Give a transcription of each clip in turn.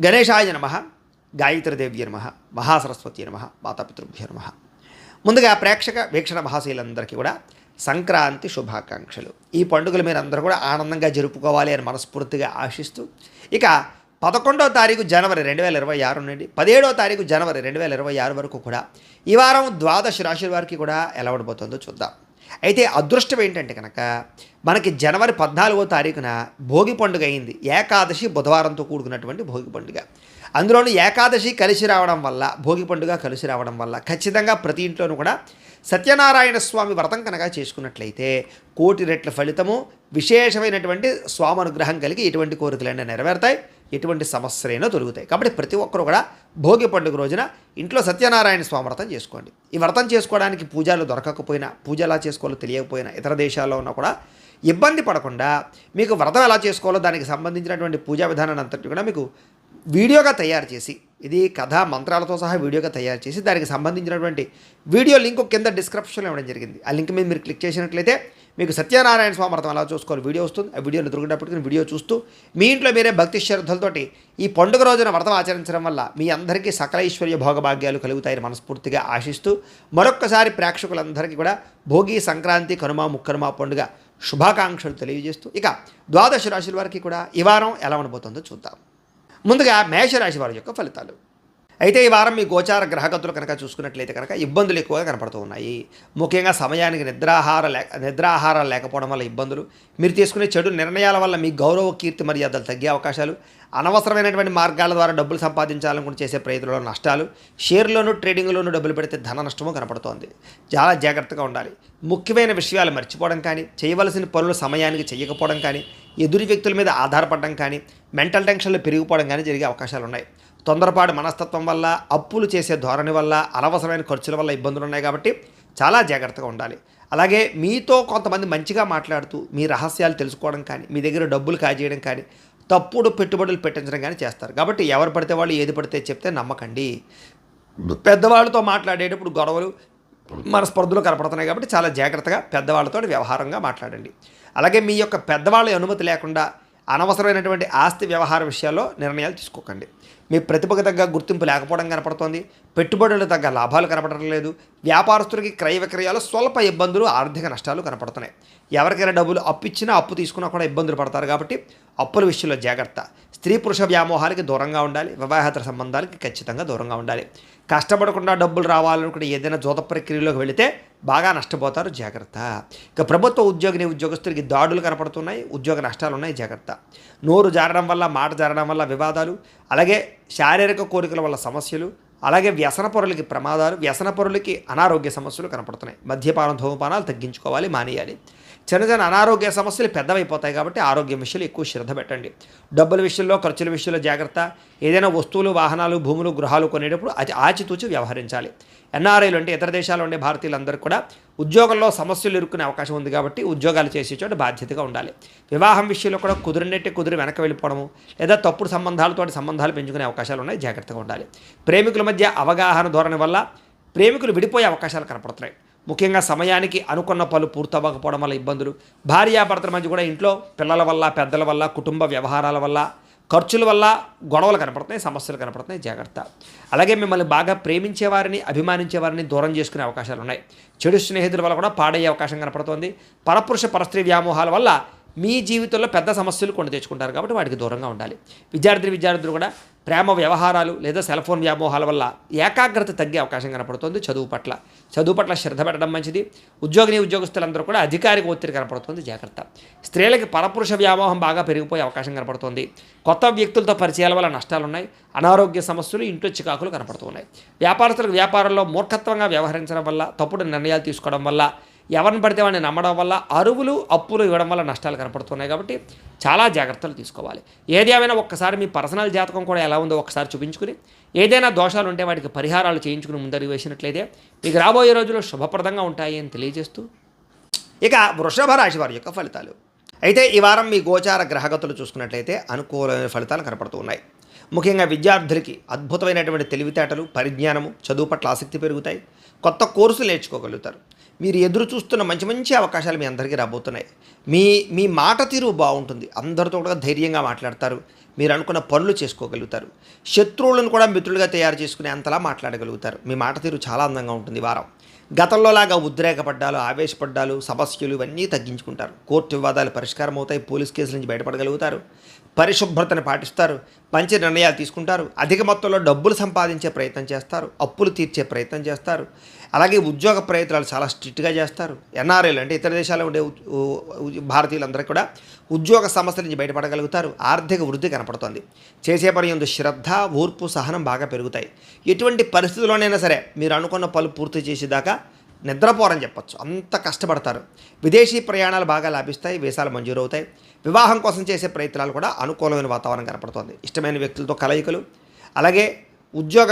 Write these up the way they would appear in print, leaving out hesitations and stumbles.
గణేశాయ నమః, గాయత్రీదేవ్య నమః, మహాసరస్వతి నమః, మాతాపితృభ్యో నమః. ముందుగా ప్రేక్షక వీక్షణ మహాశీలందరికీ కూడా సంక్రాంతి శుభాకాంక్షలు. ఈ పండుగలు మీరందరూ కూడా ఆనందంగా జరుపుకోవాలి అని మనస్ఫూర్తిగా ఆశిస్తూ, ఇక 11వ తారీఖు జనవరి 2026 నుండి 17వ తారీఖు జనవరి 2026 వరకు కూడా ఈ వారం ద్వాదశ రాశుల వారికి కూడా ఎలా ఉండబోతుందో చూద్దాం. అయితే అదృష్టం ఏంటంటే కనుక మనకి జనవరి 14వ తారీఖున భోగి పండుగ అయింది. ఏకాదశి బుధవారంతో కూడుకున్నటువంటి భోగి పండుగ. అందులోనూ ఏకాదశి కలిసి రావడం వల్ల, భోగి పండుగ కలిసి రావడం వల్ల ఖచ్చితంగా ప్రతి ఇంట్లోనూ కూడా సత్యనారాయణ స్వామి వ్రతం కనుక చేసుకున్నట్లయితే కోటి రెట్ల ఫలితము, విశేషమైనటువంటి స్వామి అనుగ్రహం కలిగి ఎటువంటి కోరికలైనా నెరవేరుతాయి, ఎటువంటి సమస్యలైనా తొలుగుతాయి. కాబట్టి ప్రతి ఒక్కరు కూడా భోగి పండుగ రోజున ఇంట్లో సత్యనారాయణ స్వామి వ్రతం చేసుకోండి. ఈ వ్రతం చేసుకోవడానికి పూజలు దొరకకపోయినా, పూజ ఎలా చేసుకోవాలో తెలియకపోయినా, ఇతర దేశాల్లో ఉన్నా కూడా ఇబ్బంది పడకుండా మీకు వ్రతం ఎలా చేసుకోవాలో దానికి సంబంధించినటువంటి పూజా విధానాన్ని అంతటి కూడా మీకు వీడియోగా తయారు చేసి, ఇది కథా మంత్రాలతో సహా వీడియోగా తయారు చేసి దానికి సంబంధించినటువంటి వీడియో లింక్ కింద డిస్క్రిప్షన్లో ఇవ్వడం జరిగింది. ఆ లింక్ మీద మీరు క్లిక్ చేసినట్లయితే మీకు సత్యనారాయణ స్వామి వ్రతం ఎలా చూసుకోవాలి వీడియో వస్తుంది. ఆ వీడియోని దొరికినప్పటికీ వీడియో చూస్తూ మీ ఇంట్లో మీరే భక్తి శ్రద్ధలతోటి ఈ పండుగ రోజున వ్రతం ఆచరించడం వల్ల మీ అందరికీ సకల ఐశ్వర్య భోగభాగ్యాలు కలుగుతాయని మనస్ఫూర్తిగా ఆశిస్తూ మరొక్కసారి ప్రేక్షకులందరికీ కూడా భోగి, సంక్రాంతి, కనుమ, ముక్కనుమ పండుగ శుభాకాంక్షలు తెలియజేస్తూ ఇక ద్వాదశ రాశుల వారికి కూడా ఈ వారం ఎలా ఉండబోతుందో చూద్దాం. ముందుగా మేషరాశి వారి యొక్క ఫలితాలు. అయితే ఈ వారం మీ గోచార గ్రహగతులు కనుక చూసుకున్నట్లయితే కనుక ఇబ్బందులు ఎక్కువగా కనపడుతూ ఉన్నాయి. ముఖ్యంగా సమయానికి నిద్రాహారాలు లేకపోవడం వల్ల ఇబ్బందులు, మీరు తీసుకునే చెడు నిర్ణయాల వల్ల మీ గౌరవ, కీర్తి, మర్యాదలు తగ్గే అవకాశాలు, అనవసరమైనటువంటి మార్గాల ద్వారా డబ్బులు సంపాదించాలనుకుని చేసే ప్రయత్నంలో నష్టాలు, షేర్లోనూ ట్రేడింగ్లోనూ డబ్బులు పెడితే ధన నష్టము కనపడుతోంది. చాలా జాగ్రత్తగా ఉండాలి. ముఖ్యమైన విషయాలు మర్చిపోవడం కానీ, చేయవలసిన పనులు సమయానికి చేయకపోవడం కానీ, ఎదురు వ్యక్తుల మీద ఆధారపడడం కానీ, మెంటల్ టెన్షన్లు పెరిగిపోవడం కానీ జరిగే అవకాశాలు ఉన్నాయి. తొందరపాటు మనస్తత్వం వల్ల, అప్పులు చేసే ధోరణి వల్ల, అనవసరమైన ఖర్చుల వల్ల ఇబ్బందులు ఉన్నాయి. కాబట్టి చాలా జాగ్రత్తగా ఉండాలి. అలాగే మీతో కొంతమంది మంచిగా మాట్లాడుతూ మీ రహస్యాలు తెలుసుకోవడం కానీ, మీ దగ్గర డబ్బులు కాజేయడం కానీ, తప్పుడు పెట్టుబడులు పెట్టించడం కానీ చేస్తారు. కాబట్టి ఎవరు పడితే వాళ్ళు ఏది పడితే చెప్తే నమ్మకండి. పెద్దవాళ్ళతో మాట్లాడేటప్పుడు గొడవలు, మనస్పర్ధలు కనపడుతున్నాయి. కాబట్టి చాలా జాగ్రత్తగా పెద్దవాళ్ళతో వ్యవహారంగా మాట్లాడండి. అలాగే మీ యొక్క పెద్దవాళ్ళ అనుమతి లేకుండా అనవసరమైనటువంటి ఆస్తి వ్యవహార విషయాల్లో నిర్ణయాలు తీసుకోకండి. మీ ప్రతిభకు తగ్గ గుర్తింపు లేకపోవడం కనపడుతోంది. పెట్టుబడులు తగ్గ లాభాలు కనపడటం లేదు. వ్యాపారస్తులకి క్రయ విక్రయాలు స్వల్ప ఇబ్బందులు, ఆర్థిక నష్టాలు కనపడుతున్నాయి. ఎవరికైనా డబ్బులు అప్పు ఇచ్చినా, అప్పు తీసుకున్నా కూడా ఇబ్బందులు పడతారు. కాబట్టి అప్పుల విషయంలో జాగ్రత్త. స్త్రీ పురుష వ్యామోహాలకి దూరంగా ఉండాలి. వివాహేతర సంబంధాలకి ఖచ్చితంగా దూరంగా ఉండాలి. కష్టపడకుండా డబ్బులు రావాలనుకుంటే ఏదైనా జోత ప్రక్రియలోకి వెళితే బాగా నష్టపోతారు. జాగ్రత్త. ఇక ప్రభుత్వ ఉద్యోగస్తులకి దాడులు కనపడుతున్నాయి. ఉద్యోగ నష్టాలు ఉన్నాయి. జాగ్రత్త. నోరు జారడం వల్ల, మాట జారడం వల్ల వివాదాలు, అలాగే శారీరక కోరికల వల్ల సమస్యలు, అలాగే వ్యసనపరులకి ప్రమాదాలు, వ్యసనపరులకి అనారోగ్య సమస్యలు కనపడుతున్నాయి. మద్యపానం, ధూమపానాలు తగ్గించుకోవాలి, మానేయాలి. చిన్న అనారోగ్య సమస్యలు పెద్దవైపోతాయి. కాబట్టి ఆరోగ్యం విషయంలో ఎక్కువ శ్రద్ధ పెట్టండి. డబ్బుల విషయంలో, ఖర్చుల విషయంలో జాగ్రత్త. ఏదైనా వస్తువులు, వాహనాలు, భూములు, గృహాలు కొనేటప్పుడు ఆచితూచి వ్యవహరించాలి. ఎన్ఆర్ఐలు అంటే ఇతర దేశాల్లో ఉండే భారతీయులందరూ కూడా ఉద్యోగంలో సమస్యలు ఇరుక్కునే అవకాశం ఉంది. కాబట్టి ఉద్యోగాలు చేసే చోట బాధ్యతగా ఉండాలి. వివాహం విషయంలో కూడా కుదిరి వెనక వెళ్ళిపోవడము, లేదా తప్పుడు సంబంధాలు పెంచుకునే అవకాశాలు ఉన్నాయి. జాగ్రత్తగా ఉండాలి. ప్రేమికుల మధ్య అవగాహన ధోరణి వల్ల ప్రేమికులు విడిపోయే అవకాశాలు కనపడుతున్నాయి. ముఖ్యంగా సమయానికి అనుకున్న పనులు పూర్తవ్వకపోవడం వల్ల ఇబ్బందులు, భార్యాభర్తల మధ్య కూడా ఇంట్లో పిల్లల వల్ల, పెద్దల వల్ల, కుటుంబ వ్యవహారాల వల్ల, ఖర్చుల వల్ల గొడవలు కనపడుతున్నాయి, సమస్యలు కనపడుతున్నాయి. జాగ్రత్త. అలాగే మిమ్మల్ని బాగా ప్రేమించేవారిని, అభిమానించేవారిని దూరం చేసుకునే అవకాశాలు ఉన్నాయి. చెడు స్నేహితుల వల్ల కూడా పాడయ్యే అవకాశం కనపడుతోంది. పరపురుష పరస్త్రీ వ్యామోహాల వల్ల మీ జీవితంలో పెద్ద సమస్యలు కొని తెచ్చుకుంటారు. కాబట్టి వాటికి దూరంగా ఉండాలి. విద్యార్థులు కూడా ప్రేమ వ్యవహారాలు లేదా సెల్ ఫోన్ వ్యామోహాల వల్ల ఏకాగ్రత తగ్గే అవకాశం కనపడుతుంది. చదువు పట్ల శ్రద్ధ పెట్టడం మంచిది. ఉద్యోగస్తులందరూ కూడా అధికారిక ఒత్తిడి కనపడుతుంది. జాగ్రత్త. స్త్రీలకి పరపురుష వ్యామోహం బాగా పెరిగిపోయే అవకాశం కనపడుతుంది. కొత్త వ్యక్తులతో పరిచయాల వల్ల నష్టాలు ఉన్నాయి. అనారోగ్య సమస్యలు, ఇంట్లో చికాకులు కనపడుతున్నాయి. వ్యాపారస్తులకు వ్యాపారంలో మూర్ఖత్వంగా వ్యవహరించడం వల్ల, తప్పుడు నిర్ణయాలు తీసుకోవడం వల్ల, ఎవరిని పడితే వాడిని నమ్మడం వల్ల, అరువులు, అప్పులు ఇవ్వడం వల్ల నష్టాలు కనపడుతున్నాయి. కాబట్టి చాలా జాగ్రత్తలు తీసుకోవాలి. ఏది ఏమైనా ఒక్కసారి మీ పర్సనల్ జాతకం కూడా ఎలా ఉందో ఒకసారి చూపించుకుని, ఏదైనా దోషాలు ఉంటే వాటికి పరిహారాలు చేయించుకుని ముందరికి వేసినట్లయితే మీకు రాబోయే రోజుల్లో శుభప్రదంగా ఉంటాయి అని తెలియజేస్తూ ఇక వృషభ రాశి వారి యొక్క ఫలితాలు. అయితే ఈ వారం మీ గోచార గ్రహగతులు చూసుకున్నట్లయితే అనుకూలమైన ఫలితాలు కనపడుతూ ఉన్నాయి. ముఖ్యంగా విద్యార్థులకి అద్భుతమైనటువంటి తెలివితేటలు, పరిజ్ఞానము, చదువు పట్ల ఆసక్తి పెరుగుతాయి. కొత్త కోర్సులు నేర్చుకోగలుగుతారు. మీరు ఎదురు చూస్తున్న మంచి మంచి అవకాశాలు మీ అందరికీ రాబోతున్నాయి. మీ మీ మాట తీరు బాగుంటుంది. అందరితో కూడా ధైర్యంగా మాట్లాడతారు. మీరు అనుకున్న పనులు చేసుకోగలుగుతారు. శత్రువులను కూడా మిత్రులుగా తయారు చేసుకునే అంతలా మాట్లాడగలుగుతారు. మీ మాట తీరు చాలా అందంగా ఉంటుంది ఈ వారం. గతంలో లాగా ఉద్రేకపడ్డాలు, ఆవేశపడ్డాలు, సమస్యలు ఇవన్నీ తగ్గించుకుంటారు. కోర్టు వివాదాలు పరిష్కారం అవుతాయి. పోలీస్ కేసుల నుంచి బయటపడగలుగుతారు. పరిశుభ్రతను పాటిస్తారు. మంచి నిర్ణయాలు తీసుకుంటారు. అధిక మొత్తంలో డబ్బులు సంపాదించే ప్రయత్నం చేస్తారు. అప్పులు తీర్చే ప్రయత్నం చేస్తారు. అలాగే ఉద్యోగ ప్రయత్నాలు చాలా స్ట్రిక్ట్గా చేస్తారు. ఎన్ఆర్ఐలు అంటే ఇతర దేశాల్లో ఉండే భారతీయులందరూ కూడా ఉద్యోగ సమస్యల నుంచి బయటపడగలుగుతారు. ఆర్థిక వృద్ధి కనపడుతుంది. చేసే పని యందు శ్రద్ధ, ఓర్పు, సహనం బాగా పెరుగుతాయి. ఎటువంటి పరిస్థితుల్లోనైనా సరే మీరు అనుకున్న పనులు పూర్తి చేసేదాకా నిద్రపోరని చెప్పచ్చు. అంత కష్టపడతారు. విదేశీ ప్రయాణాలు బాగా లాభిస్తాయి. వీసాలు మంజూరు అవుతాయి. వివాహం కోసం చేసే ప్రయత్నాలు కూడా అనుకూలమైన వాతావరణం కనపడుతుంది. ఇష్టమైన వ్యక్తులతో కలయికలు, అలాగే ఉద్యోగ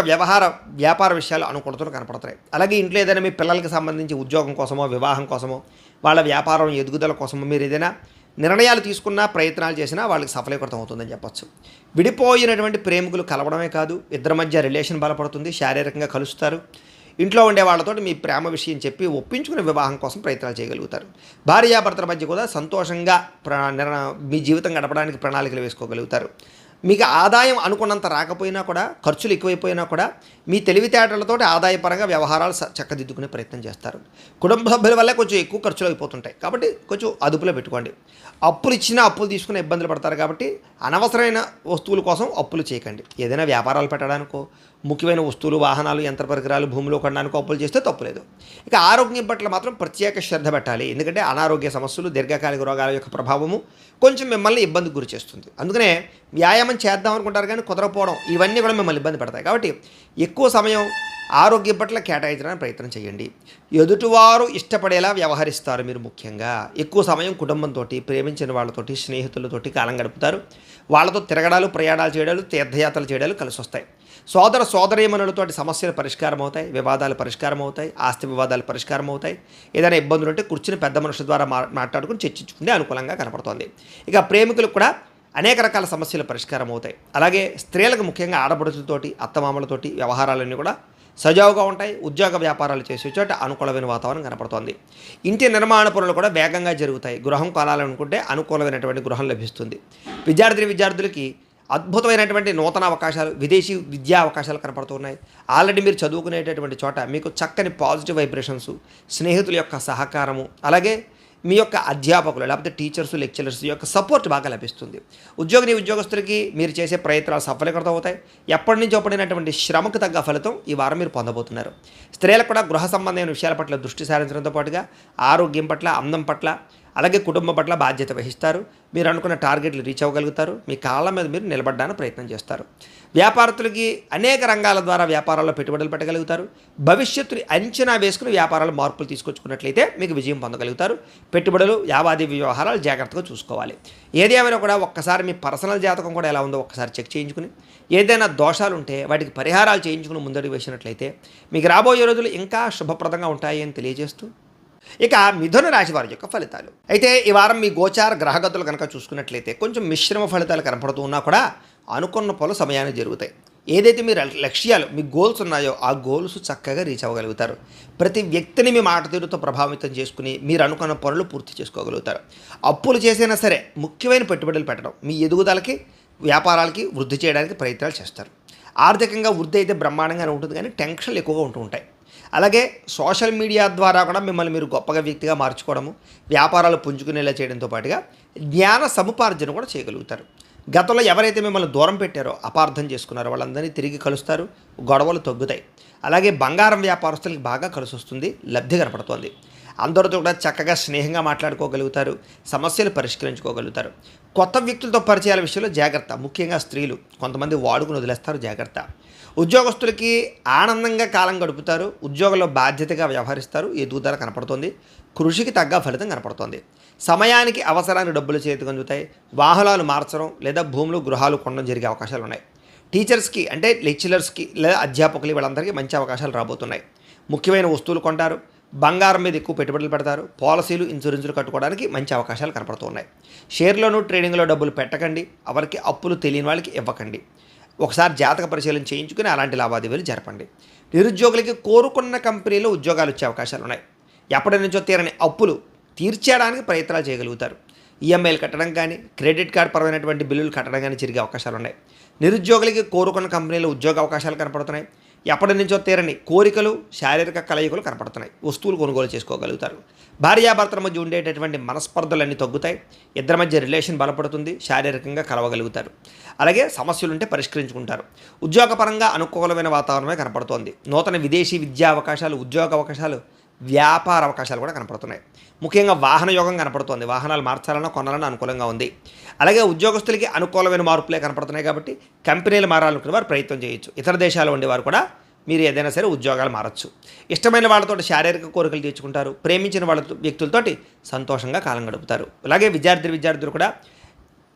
వ్యాపార విషయాలు అనుకూలతలు కనపడతాయి. అలాగే ఇంట్లో ఏదైనా మీ పిల్లలకి సంబంధించి ఉద్యోగం కోసమో, వివాహం కోసమో, వాళ్ళ వ్యాపారం ఎదుగుదల కోసమో మీరు ఏదైనా నిర్ణయాలు తీసుకున్నా, ప్రయత్నాలు చేసినా వాళ్ళకి సఫలీకృతం అవుతుందని చెప్పచ్చు. విడిపోయినటువంటి ప్రేమికులు కలవడమే కాదు, ఇద్దరి మధ్య రిలేషన్ బలపడుతుంది. శారీరకంగా కలుస్తారు. ఇంట్లో ఉండే వాళ్ళతో మీ ప్రేమ విషయం చెప్పి ఒప్పించుకునే వివాహం కోసం ప్రయత్నాలు చేయగలుగుతారు. భార్యాభర్తల మధ్య కూడా సంతోషంగా మీ జీవితం గడపడానికి ప్రణాళికలు వేసుకోగలుగుతారు. మీకు ఆదాయం అనుకున్నంత రాకపోయినా కూడా, ఖర్చులు ఎక్కువైపోయినా కూడా మీ తెలివితేటలతోటి ఆదాయపరంగా వ్యవహారాలు చక్కదిద్దుకునే ప్రయత్నం చేస్తారు. కుటుంబ సభ్యుల వల్లే కొంచెం ఎక్కువ ఖర్చులు అయిపోతుంటాయి కాబట్టి కొంచెం అదుపులో పెట్టుకోండి. అప్పులు ఇచ్చినా అప్పులు తీసుకునే ఇబ్బందులు పడతారు కాబట్టి అనవసరమైన వస్తువుల కోసం అప్పులు చేయకండి. ఏదైనా వ్యాపారాలు పెట్టడానికో, ముఖ్యమైన వస్తువులు, వాహనాలు, యంత్ర పరికరాలు భూమిలో కొనడానికో అప్పులు చేస్తే తప్పులేదు. ఇక ఆరోగ్యం పట్ల మాత్రం ప్రత్యేక శ్రద్ధ పెట్టాలి. ఎందుకంటే అనారోగ్య సమస్యలు, దీర్ఘకాలిక రోగాల యొక్క ప్రభావము కొంచెం మిమ్మల్ని ఇబ్బందికి గురి చేస్తుంది. అందుకనే వ్యాయామం చేద్దాం అనుకుంటారు కానీ కుదరకపోవడం, ఇవన్నీ కూడా మిమ్మల్ని ఇబ్బంది పడతాయి. కాబట్టి ఎక్కువ సమయం ఆరోగ్యం పట్ల కేటాయించడానికి ప్రయత్నం చేయండి. ఎదుటివారు ఇష్టపడేలా వ్యవహరిస్తారు. మీరు ముఖ్యంగా ఎక్కువ సమయం కుటుంబంతో, ప్రేమించిన వాళ్ళతోటి, స్నేహితులతోటి కాలం గడుపుతారు. వాళ్ళతో తిరగడాలు, ప్రయాణాలు చేయడాలు, తీర్థయాత్రలు చేయడాలు కలిసి వస్తాయి. సోదర సోదరీమణులతోటి సమస్యలు పరిష్కారం అవుతాయి. వివాదాలు పరిష్కారం అవుతాయి. ఆస్తి వివాదాలు పరిష్కారం అవుతాయి. ఏదైనా ఇబ్బందులు ఉంటే కూర్చుని పెద్ద మనుషుల ద్వారా మాట్లాడుకుని చర్చించుకుంటే అనుకూలంగా కనపడుతోంది. ఇక ప్రేమికులకు కూడా అనేక రకాల సమస్యలు పరిష్కారం అవుతాయి. అలాగే స్త్రీలకు ముఖ్యంగా ఆడపడుచులతోటి, అత్తమామలతోటి వ్యవహారాలన్నీ కూడా సజావుగా ఉంటాయి. ఉద్యోగ వ్యాపారాలు చేసే చోట అనుకూలమైన వాతావరణం కనపడుతోంది. ఇంటి నిర్మాణ పనులు కూడా వేగంగా జరుగుతాయి. గృహం కొనాలనుకుంటే అనుకూలమైనటువంటి గృహం లభిస్తుంది. విద్యార్థులకి అద్భుతమైనటువంటి నూతన అవకాశాలు, విదేశీ విద్యా అవకాశాలు కనపడుతున్నాయి. ఆల్రెడీ మీరు చదువుకునేటటువంటి చోట మీకు చక్కని పాజిటివ్ వైబ్రేషన్స్, స్నేహితుల యొక్క సహకారము, అలాగే మీ యొక్క అధ్యాపకులు లేకపోతే టీచర్స్, లెక్చరర్స్ యొక్క సపోర్ట్ బాగా లభిస్తుంది. ఉద్యోగస్తులకి మీరు చేసే ప్రయత్నాలు సఫలీకృతం అవుతాయి. ఎప్పటి నుంచో పడినటువంటి శ్రమకు తగ్గ ఫలితం ఈ వారం మీరు పొందబోతున్నారు. స్త్రీలకు కూడా గృహ సంబంధమైన విషయాల పట్ల దృష్టి సారించడంతో పాటుగా ఆరోగ్యం పట్ల, అందం పట్ల, అలాగే కుటుంబం పట్ల బాధ్యత వహిస్తారు. మీరు అనుకున్న టార్గెట్లు రీచ్ అవ్వగలుగుతారు. మీ కాళ్ళ మీద మీరు నిలబడడానికి ప్రయత్నం చేస్తారు. వ్యాపారస్తులకి అనేక రంగాల ద్వారా వ్యాపారాల్లో పెట్టుబడులు పెట్టగలుగుతారు. భవిష్యత్తుని అంచనా వేసుకుని వ్యాపారాలు మార్పులు తీసుకొచ్చుకున్నట్లయితే మీకు విజయం పొందగలుగుతారు. పెట్టుబడులు, లావాదేవీ వ్యవహారాలు జాగ్రత్తగా చూసుకోవాలి. ఏదేమైనా కూడా ఒక్కసారి మీ పర్సనల్ జాతకం కూడా ఎలా ఉందో ఒక్కసారి చెక్ చేయించుకుని, ఏదైనా దోషాలు ఉంటే వాటికి పరిహారాలు చేయించుకుని ముందడుగు వేసినట్లయితే మీకు రాబోయే రోజులు ఇంకా శుభప్రదంగా ఉంటాయి అని తెలియజేస్తూ, ఇక మిథున రాశి వారి యొక్క ఫలితాలు అయితే ఈ వారం మీ గోచార గ్రహగతులు కనుక చూసుకున్నట్లయితే కొంచెం మిశ్రమ ఫలితాలు కనపడుతూ ఉన్నా కూడా అనుకున్న పనులు సమయానికి జరుగుతాయి. ఏదైతే మీ లక్ష్యాలు, మీ గోల్స్ ఉన్నాయో ఆ గోల్స్ చక్కగా రీచ్ అవ్వగలుగుతారు. ప్రతి వ్యక్తిని మీ మాట తీరుతో ప్రభావితం చేసుకుని మీరు అనుకున్న పనులు పూర్తి చేసుకోగలుగుతారు. అప్పులు చేసైనా సరే ముఖ్యమైన పెట్టుబడులు పెట్టడం మీ ఎదుగుదలకి, వ్యాపారాలకి వృద్ధి చేయడానికి ప్రయత్నాలు చేస్తారు. ఆర్థికంగా వృద్ధి అయితే బ్రహ్మాండంగానే ఉంటుంది కానీ టెన్షన్లు ఎక్కువగా ఉంటూ ఉంటాయి. అలాగే సోషల్ మీడియా ద్వారా కూడా మిమ్మల్ని మీరు గొప్పగా వ్యక్తిగా మార్చుకోవడము, వ్యాపారాలు పుంజుకునేలా చేయడంతో పాటుగా జ్ఞాన సముపార్జన కూడా చేయగలుగుతారు. గతంలో ఎవరైతే మిమ్మల్ని దూరం పెట్టారో, అపార్థం చేసుకున్నారో వాళ్ళందరినీ తిరిగి కలుస్తారు. గొడవలు తగ్గుతాయి. అలాగే బంగారం వ్యాపారస్తులకి బాగా కలిసి వస్తుంది. లబ్ధి కనపడుతోంది. అందరితో కూడా చక్కగా స్నేహంగా మాట్లాడుకోగలుగుతారు. సమస్యలు పరిష్కరించుకోగలుగుతారు. కొత్త వ్యక్తులతో పరిచయాల విషయంలో జాగ్రత్త. ముఖ్యంగా స్త్రీలు కొంతమంది వాడుకుని వదిలేస్తారు, జాగ్రత్త. ఉద్యోగస్తులకి ఆనందంగా కాలం గడుపుతారు. ఉద్యోగంలో బాధ్యతగా వ్యవహరిస్తారు. ఎదుగుదల కనపడుతుంది. కృషికి తగ్గ ఫలితం కనపడుతుంది. సమయానికి అవసరానికి డబ్బులు చేతికి అందుతాయి. వాహనాలు మార్చడం లేదా భూములు, గృహాలు కొనడం జరిగే అవకాశాలు ఉన్నాయి. టీచర్స్కి అంటే లెక్చరర్స్కి లేదా అధ్యాపకులు వీళ్ళందరికీ మంచి అవకాశాలు రాబోతున్నాయి. ముఖ్యమైన వస్తువులు కొంటారు. బంగారం మీద ఎక్కువ పెట్టుబడులు పెడతారు. పాలసీలు, ఇన్సూరెన్సులు కట్టుకోవడానికి మంచి అవకాశాలు కనపడుతున్నాయి. షేర్లోను, ట్రేడింగ్లో డబ్బులు పెట్టకండి. ఎవరికి అప్పులు తెలియని వాళ్ళకి ఇవ్వకండి. ఒకసారి జాతక పరిశీలన చేయించుకుని అలాంటి లావాదేవీలు జరపండి. నిరుద్యోగులకి కోరుకున్న కంపెనీలో ఉద్యోగాలు వచ్చే అవకాశాలు ఉన్నాయి. ఎప్పటి నుంచో తీరని అప్పులు తీర్చేయడానికి ప్రయత్నాలు చేయగలుగుతారు. ఈఎంఐలు కట్టడం కానీ, క్రెడిట్ కార్డ్ పరమైనటువంటి బిల్లులు కట్టడం కానీ జరిగే అవకాశాలు ఉన్నాయి. నిరుద్యోగులకి కోరుకున్న కంపెనీలో ఉద్యోగ అవకాశాలు కనపడుతున్నాయి. ఎప్పటి నుంచో తీరని కోరికలు, శారీరక కలయికలు కనపడుతున్నాయి. వస్తువులు కొనుగోలు చేసుకోగలుగుతారు. భార్యాభర్తల మధ్య ఉండేటటువంటి మనస్పర్ధలన్నీ తగ్గుతాయి. ఇద్దరి మధ్య రిలేషన్ బలపడుతుంది. శారీరకంగా కలవగలుగుతారు. అలాగే సమస్యలు ఉంటే పరిష్కరించుకుంటారు. ఉద్యోగపరంగా అనుకూలమైన వాతావరణమే కనపడుతోంది. నూతన విదేశీ విద్యా అవకాశాలు, ఉద్యోగ అవకాశాలు, వ్యాపార అవకాశాలు కూడా కనపడుతున్నాయి. ముఖ్యంగా వాహన యోగం కనపడుతోంది. వాహనాలు మార్చాలన్నా కొనాలన్నా అనుకూలంగా ఉంది. అలాగే ఉద్యోగస్తులకి అనుకూలమైన మార్పులే కనపడుతున్నాయి కాబట్టి కంపెనీలు మారాలనుకునే వారు ప్రయత్నం చేయొచ్చు. ఇతర దేశాల్లో ఉండేవారు కూడా మీరు ఏదైనా సరే ఉద్యోగాలు మారచ్చు. ఇష్టమైన వాళ్ళతో శారీరక కోరికలు తీర్చుకుంటారు. ప్రేమించిన వ్యక్తులతోటి సంతోషంగా కాలం గడుపుతారు. అలాగే విద్యార్థులు కూడా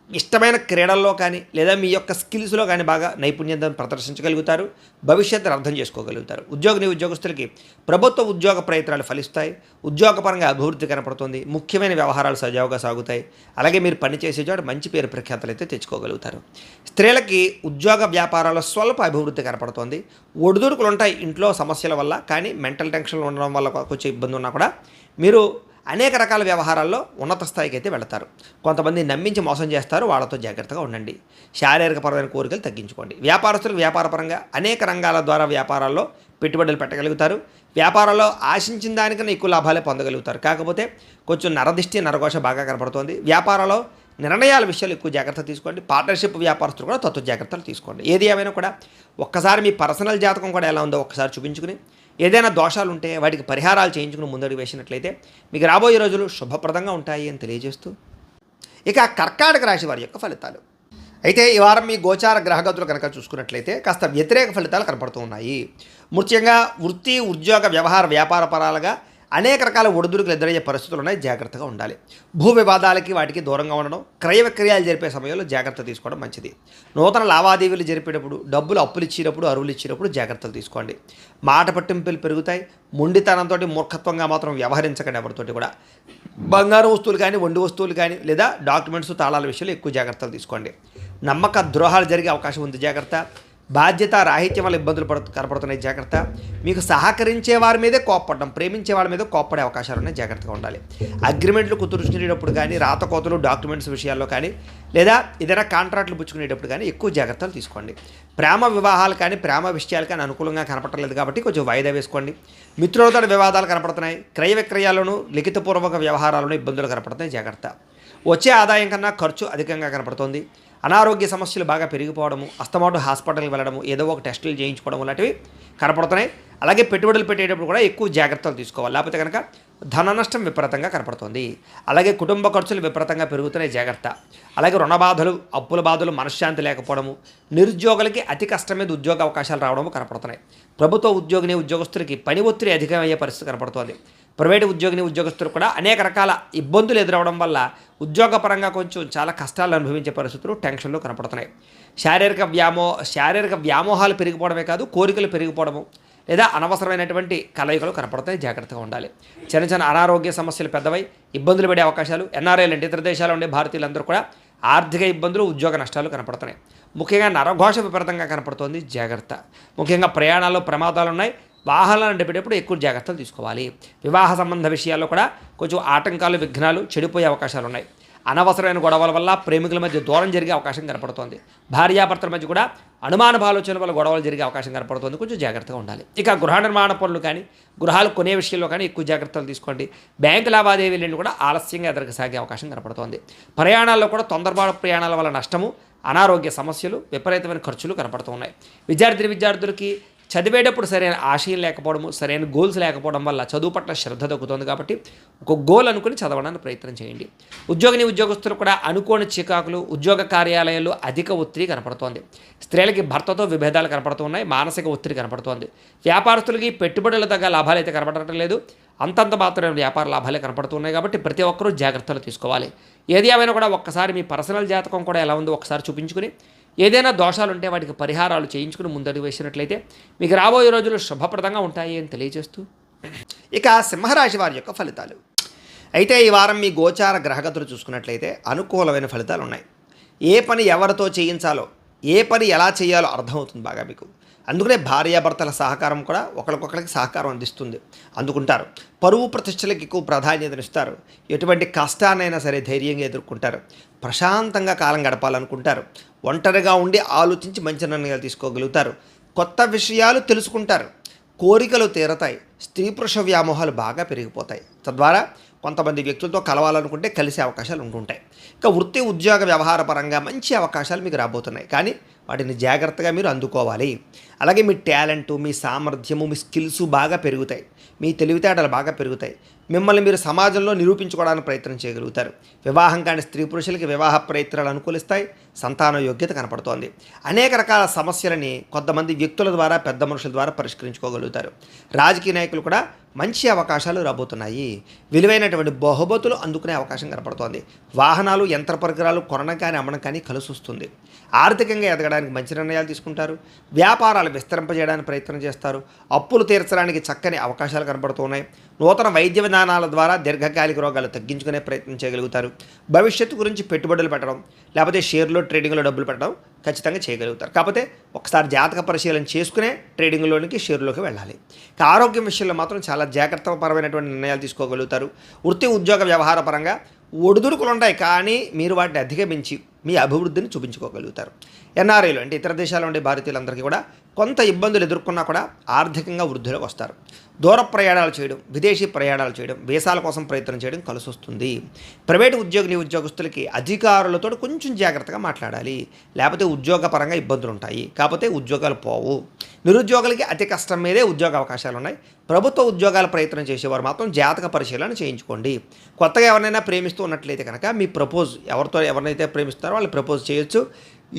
ఇష్టమైన క్రీడల్లో కానీ లేదా మీ యొక్క స్కిల్స్లో కానీ బాగా నైపుణ్యతను ప్రదర్శించగలుగుతారు. భవిష్యత్తును అర్థం చేసుకోగలుగుతారు. ఉద్యోగస్తులకి ప్రభుత్వ ఉద్యోగ ప్రయత్నాలు ఫలిస్తాయి. ఉద్యోగపరంగా అభివృద్ధి కనపడుతుంది. ముఖ్యమైన వ్యవహారాలు సజావుగా సాగుతాయి. అలాగే మీరు పనిచేసే చోట మంచి పేరు ప్రఖ్యాతలు అయితే తెచ్చుకోగలుగుతారు. స్త్రీలకి ఉద్యోగ వ్యాపారాల్లో స్వల్ప అభివృద్ధి కనపడుతుంది. ఒడిదుడుకులు ఉంటాయి ఇంట్లో సమస్యల వల్ల, కానీ మెంటల్ టెన్షన్లు ఉండడం వల్ల కొంచెం ఇబ్బంది ఉన్నా కూడా మీరు అనేక రకాల వ్యవహారాల్లో ఉన్నత స్థాయికి అయితే వెళతారు. కొంతమంది నమ్మించి మోసం చేస్తారు. వాళ్ళతో జాగ్రత్తగా ఉండండి. శారీరకపరమైన కోరికలు తగ్గించుకోండి. వ్యాపారస్తులకు వ్యాపారపరంగా అనేక రంగాల ద్వారా వ్యాపారాల్లో పెట్టుబడులు పెట్టగలుగుతారు. వ్యాపారాల్లో ఆశించిన దానికన్నా ఎక్కువ లాభాలే పొందగలుగుతారు. కాకపోతే కొంచెం నరదిష్టి, నరఘోష బాగా కనపడుతోంది. వ్యాపారాల్లో నిర్ణయాల విషయాలు ఎక్కువ జాగ్రత్త తీసుకోండి. పార్ట్నర్షిప్ వ్యాపారస్తులు కూడా తత్వ జాగ్రత్తలు తీసుకోండి. ఏది ఏమైనా కూడా ఒక్కసారి మీ పర్సనల్ జాతకం కూడా ఎలా ఉందో ఒక్కసారి చూపించుకుని, ఏదైనా దోషాలు ఉంటే వాటికి పరిహారాలు చేయించుకుని ముందడుగు వేసినట్లయితే మీకు రాబోయే రోజులు శుభప్రదంగా ఉంటాయి అని తెలియజేస్తూ, ఇక కర్కాటక రాశి వారి యొక్క ఫలితాలు. అయితే ఈ వారం మీ గోచార గ్రహగతులు కనుక చూసుకున్నట్లయితే కాస్త వ్యతిరేక ఫలితాలు కనపడుతూ ఉన్నాయి. ముఖ్యంగా వృత్తి, ఉద్యోగ, వ్యవహార, వ్యాపార పరాలుగా అనేక రకాల ఒడిదుడుకులు ఎదురయ్యే పరిస్థితులు ఉన్నాయి. జాగ్రత్తగా ఉండాలి. భూ వివాదాలకి వాటికి దూరంగా ఉండడం, క్రయ విక్రయాలు జరిపే సమయంలో జాగ్రత్త తీసుకోవడం మంచిది. నూతన లావాదేవీలు జరిపేటప్పుడు, డబ్బులు అప్పులు ఇచ్చేటప్పుడు, అరువులు ఇచ్చేటప్పుడు జాగ్రత్తలు తీసుకోండి. మాట పట్టింపులు పెరుగుతాయి. మొండితనంతో మూర్ఖత్వంగా మాత్రం వ్యవహరించకండి. ఎవరితోటి కూడా బంగారు వస్తువులు కానీ, వండి వస్తువులు కానీ లేదా డాక్యుమెంట్స్, తాళాల విషయంలో ఎక్కువ జాగ్రత్తలు తీసుకోండి. నమ్మక ద్రోహాలు జరిగే అవకాశం ఉంది. జాగ్రత్త. బాధ్యత రాహిత్యం వల్ల ఇబ్బందులు కనపడుతున్నాయి. జాగ్రత్త. మీకు సహకరించే వారి మీదే కోప్పడడం, ప్రేమించే వాళ్ళ మీద కోప్పడే అవకాశాలు ఉన్నాయి. జాగ్రత్తగా ఉండాలి. అగ్రిమెంట్లు కుదుర్చుకునేటప్పుడు కానీ, రాతకోతలు, డాక్యుమెంట్స్ విషయాల్లో కానీ లేదా ఏదైనా కాంట్రాక్ట్లు పుచ్చుకునేటప్పుడు కానీ ఎక్కువ జాగ్రత్తలు తీసుకోండి. ప్రేమ వివాహాలు కానీ, ప్రేమ విషయాలు కానీ అనుకూలంగా కనపడలేదు కాబట్టి కొంచెం వాయిదా వేసుకోండి. మిత్రులతో వివాదాలు కనపడుతున్నాయి. క్రయ విక్రయాలను, లిఖితపూర్వక వ్యవహారాలను ఇబ్బందులు కనపడుతున్నాయి. జాగ్రత్త. వచ్చే ఆదాయం కన్నా ఖర్చు అధికంగా కనపడుతోంది. అనారోగ్య సమస్యలు బాగా పెరిగిపోవడము, అస్తమాటు హాస్పిటల్కి వెళ్ళడము, ఏదో ఒక టెస్టులు చేయించుకోవడం లాంటివి కనపడుతున్నాయి. అలాగే పెట్టుబడులు పెట్టేటప్పుడు కూడా ఎక్కువ జాగ్రత్తలు తీసుకోవాలి. లేకపోతే కనుక ధన నష్టం విపరీతంగా కనపడుతుంది. అలాగే కుటుంబ ఖర్చులు విపరీతంగా పెరుగుతున్నాయి. జాగ్రత్త. అలాగే రుణ బాధలు, అప్పుల బాధలు, మనశ్శాంతి లేకపోవడము, నిరుద్యోగులకి అతి కష్టం మీద ఉద్యోగ అవకాశాలు రావడము కనపడుతున్నాయి. ప్రభుత్వ ఉద్యోగస్తులకి పని ఒత్తిడి అధికమయ్యే పరిస్థితి కనపడుతోంది. ప్రైవేటు ఉద్యోగస్తులు కూడా అనేక రకాల ఇబ్బందులు ఎదురవడం వల్ల ఉద్యోగపరంగా కొంచెం చాలా కష్టాలు అనుభవించే పరిస్థితులు, టెన్షన్లు కనపడుతున్నాయి. శారీరక వ్యామోహాలు పెరిగిపోవడమే కాదు, కోరికలు పెరిగిపోవడము లేదా అనవసరమైనటువంటి కలయికలు కనపడుతాయి. జాగ్రత్తగా ఉండాలి. చిన్న అనారోగ్య సమస్యలు పెద్దవై ఇబ్బందులు పడే అవకాశాలు, ఎన్ఆర్ఐలు అంటే ఇతర దేశాల్లో ఉండే భారతీయులందరూ కూడా ఆర్థిక ఇబ్బందులు, ఉద్యోగ నష్టాలు కనపడుతున్నాయి. ముఖ్యంగా నరఘోష విపరీతంగా కనపడుతోంది. జాగ్రత్త. ముఖ్యంగా ప్రయాణాల్లో ప్రమాదాలు ఉన్నాయి. వాహనాలు నడిపేటప్పుడు ఎక్కువ జాగ్రత్తలు తీసుకోవాలి. వివాహ సంబంధ విషయాల్లో కూడా కొంచెం ఆటంకాలు, విఘ్నాలు, చెడిపోయే అవకాశాలు ఉన్నాయి. అనవసరమైన గొడవల వల్ల ప్రేమికుల మధ్య దూరం జరిగే అవకాశం కనపడుతోంది. భార్యాభర్తల మధ్య కూడా అనుమాన ఆలోచనల వల్ల గొడవలు జరిగే అవకాశం కనపడుతుంది. కొంచెం జాగ్రత్తగా ఉండాలి. ఇక గృహ నిర్మాణ పనులు కానీ, గృహాలు కొనే విషయంలో కానీ ఎక్కువ జాగ్రత్తలు తీసుకోండి. బ్యాంకు లావాదేవీలను కూడా ఆలస్యంగా ఎదురుకు సాగే అవకాశం కనపడుతోంది. ప్రయాణాల్లో కూడా తొందరపాటు ప్రయాణాల వల్ల నష్టము, అనారోగ్య సమస్యలు, విపరీతమైన ఖర్చులు కనపడుతూ ఉన్నాయి. విద్యార్థులకి చదివేటప్పుడు సరైన ఆశయం లేకపోవడము, సరైన గోల్స్ లేకపోవడం వల్ల చదువు పట్ల శ్రద్ధ తగ్గుతుంది. కాబట్టి ఒక గోల్ అనుకుని చదవడానికి ప్రయత్నం చేయండి. ఉద్యోగస్తులు కూడా అనుకోని చికాకులు, ఉద్యోగ కార్యాలయాల్లో అధిక ఒత్తిడి కనపడుతోంది. స్త్రీలకి భర్తతో విభేదాలు కనపడుతూ ఉన్నాయి. మానసిక ఒత్తిడి కనపడుతోంది. వ్యాపారస్తులకి పెట్టుబడుల తగ్గ లాభాలు అయితే కనపడటం లేదు. అంతంత మాత్రమే వ్యాపార లాభాలే కనపడుతున్నాయి. కాబట్టి ప్రతి ఒక్కరూ జాగ్రత్తలు తీసుకోవాలి. ఏది ఏమైనా కూడా ఒక్కసారి మీ పర్సనల్ జాతకం కూడా ఎలా ఉందో ఒకసారి చూపించుకుని, ఏదైనా దోషాలు ఉంటే వాటికి పరిహారాలు చేయించుకుని ముందడుగు వేసినట్లయితే మీకు రాబోయే రోజులు శుభప్రదంగా ఉంటాయి అని తెలియజేస్తూ, ఇక సింహరాశి వారి యొక్క ఫలితాలు. అయితే ఈ వారం మీ గోచార గ్రహగతులు చూసుకున్నట్లయితే అనుకూలమైన ఫలితాలు ఉన్నాయి. ఏ పని ఎవరితో చేయించాలో, ఏ పని ఎలా చేయాలో అర్థమవుతుంది బాగా మీకు. అందుకనే భార్యాభర్తల సహకారం కూడా ఒకరికొకరికి సహకారం అందిస్తుంది, అందుకుంటారు. పరువు ప్రతిష్టలకు ఎక్కువ ప్రాధాన్యతనిస్తారు. ఎటువంటి కష్టాన్నైనా సరే ధైర్యంగా ఎదుర్కొంటారు. ప్రశాంతంగా కాలం గడపాలనుకుంటారు. ఒంటరిగా ఉండి ఆలోచించి మంచి నిర్ణయాలు తీసుకోగలుగుతారు. కొత్త విషయాలు తెలుసుకుంటారు. కోరికలు తీరతాయి. స్త్రీ పురుష వ్యామోహాలు బాగా పెరిగిపోతాయి. తద్వారా కొంతమంది వ్యక్తులతో కలవాలనుకుంటే కలిసే అవకాశాలు ఉంటుంటాయి. ఇక వృత్తి ఉద్యోగ వ్యవహార పరంగా మంచి అవకాశాలు మీకు రాబోతున్నాయి, కానీ వాటిని జాగ్రత్తగా మీరు అందుకోవాలి. అలాగే మీ టాలెంటు, మీ సామర్థ్యము, మీ స్కిల్స్ బాగా పెరుగుతాయి. మీ తెలివితేటలు బాగా పెరుగుతాయి. మిమ్మల్ని మీరు సమాజంలో నిరూపించుకోవడానికి ప్రయత్నం చేయగలుగుతారు. వివాహం కాని స్త్రీ పురుషులకి వివాహ ప్రయత్నాలు అనుకూలిస్తాయి. సంతాన యోగ్యత కనపడుతోంది. అనేక రకాల సమస్యలని కొంతమంది వ్యక్తుల ద్వారా, పెద్ద మనుషుల ద్వారా పరిష్కరించుకోగలుగుతారు. రాజకీయ నాయకులు కూడా మంచి అవకాశాలు రాబోతున్నాయి. విలువైనటువంటి బహుమతులు అందుకునే అవకాశం కనపడుతోంది. వాహనాలు, యంత్ర పరికరాలు కొనడం కానీ అమ్మడం కానీ కలిసి వస్తుంది. ఆర్థికంగా ఎదగడానికి మంచి నిర్ణయాలు తీసుకుంటారు. వ్యాపారాలు విస్తరింపజేయడానికి ప్రయత్నం చేస్తారు. అప్పులు తీర్చడానికి చక్కని అవకాశాలు కనపడుతున్నాయి. నూతన వైద్య విధానాల ద్వారా దీర్ఘకాలిక రోగాలు తగ్గించుకునే ప్రయత్నం చేయగలుగుతారు. భవిష్యత్తు గురించి పెట్టుబడులు పెట్టడం, లేకపోతే షేర్లో, ట్రేడింగ్లో డబ్బులు పెట్టడం ఖచ్చితంగా చేయగలుగుతారు. కాకపోతే ఒకసారి జాతక పరిశీలన చేసుకునే ట్రేడింగ్లోనికి, షేర్లోకి వెళ్ళాలి. ఆరోగ్యం విషయంలో మాత్రం చాలా జాగ్రత్తపరమైనటువంటి నిర్ణయాలు తీసుకోగలుగుతారు. వృత్తి ఉద్యోగ వ్యవహార పరంగా ఒడిదుడుకులు ఉంటాయి, కానీ మీరు వాటిని అధిగమించి మీ అభివృద్ధిని చూపించుకోగలుగుతారు. ఎన్ఆర్ఐలు అంటే ఇతర దేశాల్లో ఉండే భారతీయులందరికీ కూడా కొంత ఇబ్బందులు ఎదుర్కొన్నా కూడా ఆర్థికంగా వృద్ధిలోకి వస్తారు. దూర ప్రయాణాలు చేయడం, విదేశీ ప్రయాణాలు చేయడం, వీసాల కోసం ప్రయత్నం చేయడం కలిసి వస్తుంది. ప్రైవేటు ఉద్యోగులకి అధికారులతో కొంచెం జాగ్రత్తగా మాట్లాడాలి, లేకపోతే ఉద్యోగపరంగా ఇబ్బందులు ఉంటాయి. కాకపోతే ఉద్యోగాలు పోవు. నిరుద్యోగులకి అతి కష్టం మీదే ఉద్యోగ అవకాశాలు ఉన్నాయి. ప్రభుత్వ ఉద్యోగాల ప్రయత్నం చేసేవారు మాత్రం జాతక పరిశీలన చేయించుకోండి. కొత్తగా ఎవరినైనా ప్రేమిస్తూ ఉన్నట్లయితే కనుక మీ ప్రపోజ్, ఎవరినైతే ప్రేమిస్తారో వాళ్ళు ప్రపోజ్ చేయొచ్చు.